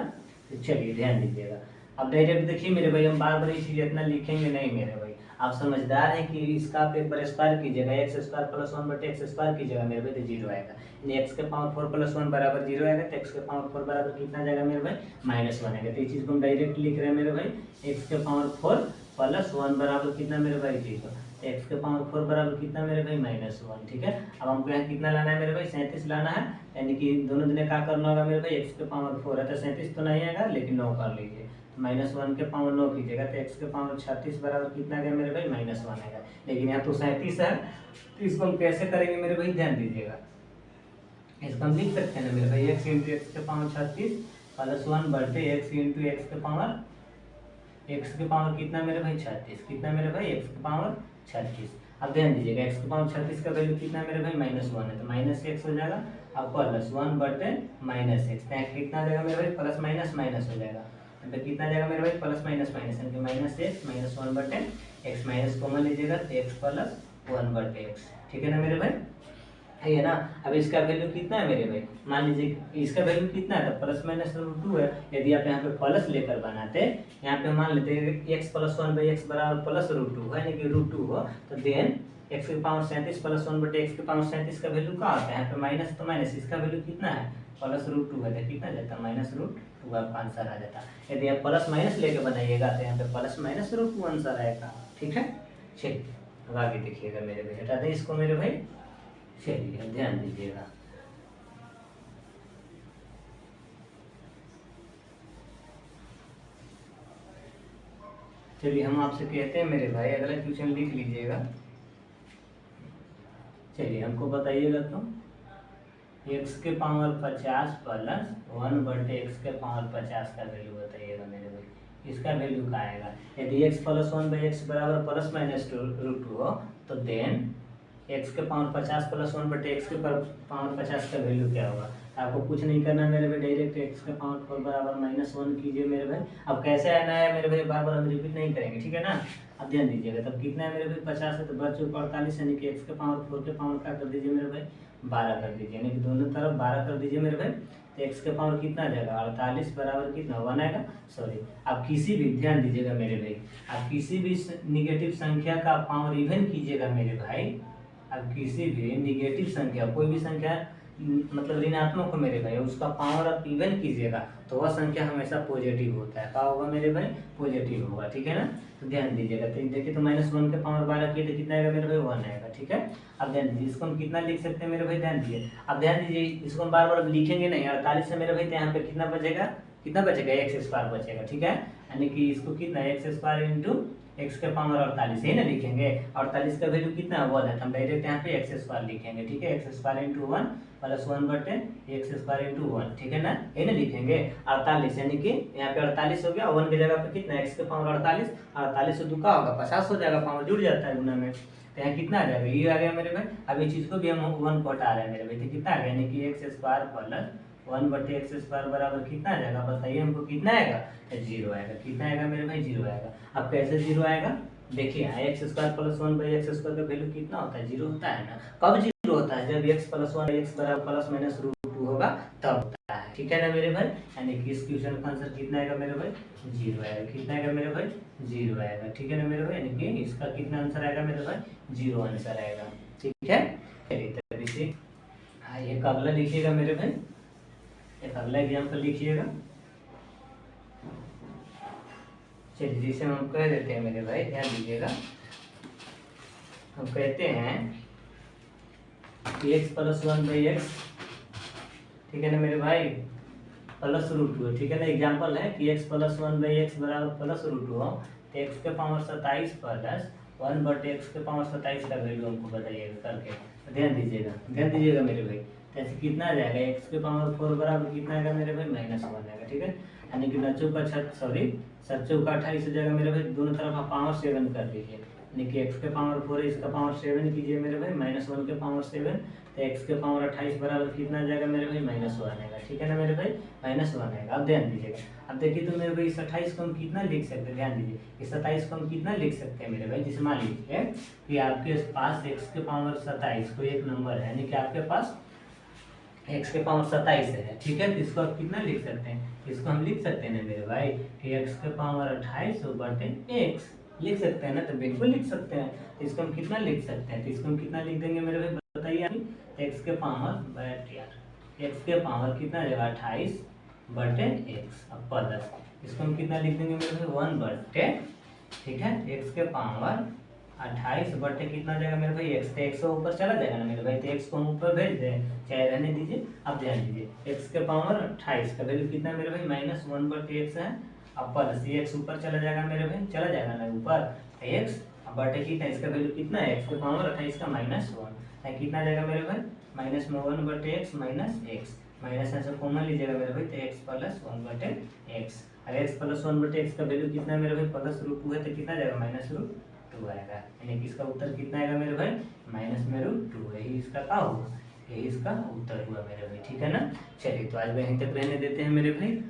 तो चलिए ध्यान दीजिएगा। अब डायरेक्ट देखिए मेरे भाई, हम बार बार ये चीज़ इतना लिखेंगे नहीं मेरे भाई, आप समझदार हैं कि इसका आप एक बार स्क्वायर कीजिएगा, x square plus 1/x square कीजिएगा मेरे भाई तो जीरो आएगा, यानी एक्स के पावर 4 प्लस 1 बराबर जीरो आएगा, तो एक्स के पावर 4 बराबर कितना जाएगा मेरे भाई, -1 आएगा। तो ये चीज़ को हम डायरेक्ट लिख रहे हैं मेरे भाई, एक्स के पावर 4 प्लस 1 बराबर कितना मेरे भाई, जीरो। एक्स के पावर 4 बराबर कितना मेरे भाई, -1, ठीक है। अब हमको यहाँ कितना लाना है मेरे भाई, 37 लाना है, यानी कि दोनों दिन क्या करना होगा मेरे भाई, एक्स के पावर 4 है तो 37 तो नहीं आएगा लेकिन 9 कर लीजिए, -1 के पावर 9 कीजिएगा तो एक्स के पावर 36 बराबर कितना गया मेरे भाई, -1 आएगा। लेकिन यहाँ तो 37 है, तो इसको हम कैसे करेंगे मेरे भाई, ध्यान दीजिएगा। इसको हम लिख सकते हैं ना मेरे भाई, एक्स इंटू एक्स के power 36 plus 1/x into x के पावर कितना मेरे भाई, 36, कितना मेरे भाई, एक्स के पावर 36। अब ध्यान दीजिएगा, एक्स के पावर 36 का वैल्यू कितना है मेरे भाई, -1 है, तो -x हो जाएगा। अब प्लस 1/-x, कितना जाएगा मेरे भाई, प्लस माइनस माइनस हो जाएगा, तो कितना जाएगा मेरे भाई, प्लस माइनस माइनस, यानी कि -x minus 1/x, minus common लीजिएगा तो x प्लस 1/x, ठीक है ना मेरे भाई, है ना। अब इसका वैल्यू कितना है मेरे भाई, मान लीजिए इसका वैल्यू कितना है, तो प्लस माइनस रूट 2 है। यदि आप यहाँ पे प्लस लेकर बनाते, यहाँ पे मान लेते हैं x प्लस 1/x बराबर प्लस रूट 2 है, यानी कि रूट 2 हो, तो देन x के पावर 37 प्लस 1/x के पावर 37 का वैल्यू क्या होता है, यहाँ पे माइनस तो माइनस, इसका वैल्यू कितना है, प्लस रूट 2 है, तो कितना जाता है, -√2 आपका आंसर आ जाता है। यदि आप प्लस माइनस लेके बनाइएगा तो यहाँ पे प्लस माइनस रूट 2 आंसर आएगा, ठीक है। चलिए अब आगे देखिएगा मेरे भाई, हटा दें इसको मेरे भाई, चलिए ध्यान दीजिएगा। चलिए हम आपसे कहते हैं मेरे भाई, अगला क्वेश्चन लिख लीजिएगा। चलिए हमको बताइएगा, तो x के पावर 50 प्लस 1/x के पावर 50 का वैल्यू बताइएगा मेरे भाई, इसका वैल्यू क्या आएगा। यदि x प्लस 1/x बराबर प्लस माइनस रूट 2 हो, तो देन x के पावर 50 प्लस 1/x के पावर 50 का वैल्यू क्या होगा। आपको कुछ नहीं करना मेरे भाई, डायरेक्ट x के पावर 4 बराबर -1 कीजिए मेरे भाई। अब कैसे आना है मेरे भाई, बार बार हम रिपीट नहीं करेंगे, ठीक है ना। अब ध्यान दीजिएगा, तब कितना है मेरे भाई, 50 है तो बच चुका 48, यानी कि x के पावर 4 के पावर क्या कर दीजिए मेरे भाई, 12 कर दीजिए, यानी कि दोनों तरफ 12 कर दीजिए मेरे भाई। तो x के पावर कितना आ जाएगा, 48 बराबर कितना 1 आएगा। सॉरी, आप किसी भी, ध्यान दीजिएगा मेरे भाई, आप किसी भी निगेटिव संख्या का पावर इवन कीजिएगा मेरे भाई, अब किसी भी निगेटिव संख्या, कोई भी संख्या मतलब ऋणात्मक हो मेरे भाई, उसका पावर आप इवन कीजिएगा तो वह संख्या हमेशा पॉजिटिव होता है। क्या होगा मेरे भाई, पॉजिटिव होगा, ठीक है ना। तो ध्यान दीजिएगा, तो देखिए तो -1 के पावर 12 किए तो कितना आएगा मेरे भाई, 1 आएगा, ठीक है। अब ध्यान दीजिए, इसको हम कितना लिख सकते हैं मेरे भाई, ध्यान दीजिए। अब ध्यान दीजिए, इसको हम बार बार लिखेंगे नहीं, 48 से मेरे भाई तो यहाँ पे कितना बचेगा, x² बचेगा, ठीक है। यानी कि इसको कितना, x² इंटू x के पावर 48 है ना लिखेंगे, 48 का वैल्यू कितना है, 1 है, तो हम डायरेक्ट यहाँ पे x² लिखेंगे, ठीक है। x² into 1 plus 1/x² into 1, ठीक है ना लिखेंगे। 48 यानी कि यहाँ पे 48 हो गया, 1 की जगह पे कितना, x के पावर 48, 48 से 2 का होगा 50 हो जाएगा, पावर जुड़ जाता है गुना में, तो यहाँ कितना आ जाएगा, ये आ गया मेरे भाई। अब ये चीज़ को भी हम 1 को हटा रहे हैं मेरे भाई, तो कितना आ गया, यानी कि x² प्लस 1/x² बराबर कितना आ जाएगा, बताइए हमको कितना आएगा, 0 आएगा। कितना आएगा मेरे भाई, 0 आएगा। अब कैसे 0 आएगा, देखिए x² प्लस 1/x² का वैल्यू कितना होता है, 0 होता है ना। कब 0 होता है, जब x प्लस 1/x बराबर प्लस माइनस रूट 2 होगा तब होता है, ठीक है ना मेरे भाई। यानी कि इस क्वेश्चन का आंसर कितना आएगा मेरे भाई, 0 आएगा। कितना आएगा मेरे भाई, 0 आएगा, ठीक है ना मेरे भाई। यानी कि इसका कितना आंसर आएगा मेरे भाई, 0 आंसर आएगा, ठीक है। चलिए तभी से एक अगला लिखिएगा मेरे भाई, एक अगला एग्जाम्पल लिखिएगा। चलिए जिसे हम कह देते हैं मेरे भाई, ध्यान दीजिएगा, हम कहते हैं कि x प्लस 1/x, ठीक है ना मेरे भाई, प्लस रूट 2, ठीक है ना। एग्जाम्पल है कि x प्लस 1/x बराबर प्लस रूट 2 हो, तो x के पावर 27 प्लस 1/x के पावर 27 का वैल्यू हमको बताइएगा करके। ध्यान दीजिएगा मेरे भाई, जैसे कितना आ जाएगा, x के पावर 4 बराबर कितना आएगा मेरे भाई, -1 आएगा, ठीक है। यानी कि 9 चौका 28 हो जाएगा मेरे भाई, दोनों तरफ आप पावर 7 कर दीजिए, यानी कि x के पावर 4 है, इसका पावर 7 कीजिए मेरे भाई, -1 के पावर 7, तो x के पावर 28 बराबर कितना आ जाएगा मेरे भाई, -1 आएगा। ठीक है ना मेरे भाई, -1 आएगा। अब ध्यान दीजिएगा, अब देखिए तो मेरे भाई इस 28 को हम कितना लिख सकते हैं, ध्यान दीजिए, इस 27 को हम कितना लिख सकते हैं मेरे भाई, जैसे मान लीजिए कि आपके पास x के पावर 27 को एक नंबर है, यानी कि आपके पास x के पावर 27 है। ठीक है, तो इसको आप कितना लिख सकते हैं, इसको हम लिख सकते हैं ना मेरे भाई कि x के पावर 28 बटे x लिख सकते हैं ना, तो बिल्कुल लिख सकते हैं। तो इसको हम कितना लिख सकते हैं, तो इसको हम कितना लिख देंगे मेरे भाई, बताइए आप। x के पावर x के पावर कितना आ जाएगा, 28 बटे x, अब प्लस इसको हम कितना लिख देंगे मेरे भाई, 1 बटे, ठीक है, x के पावर 28 बटे कितना जाएगा मेरे भाई, x, तो x ऊपर चला जाएगा ना मेरे भाई, तो x को हम ऊपर भेज दें, चाहे रहने दीजिए। अब ध्यान दीजिए, x के पावर 28 का वैल्यू कितना है मेरे भाई, -1 बटे x है, अब प्लस x ऊपर चला जाएगा मेरे भाई, चला जाएगा ना ऊपर, x अब बटे कितना, इसका वैल्यू कितना है, x के पावर 28 का -1 कितना जाएगा मेरे भाई, -1 बटे x माइनस x, माइनस ऐसे कॉमन लीजिएगा मेरे भाई, तो x प्लस 1 बटे x। अब x प्लस 1 बटे x का वैल्यू कितना है मेरे भाई, +√2 है, तो कितना जाएगा, -√2 आएगा। यानी कि इसका उत्तर कितना आएगा मेरे भाई, -√2। यही इसका क्या हुआ, यही इसका उत्तर हुआ मेरे भाई। ठीक है ना, चलिए तो आज यहीं तक रहने देते हैं मेरे भाई।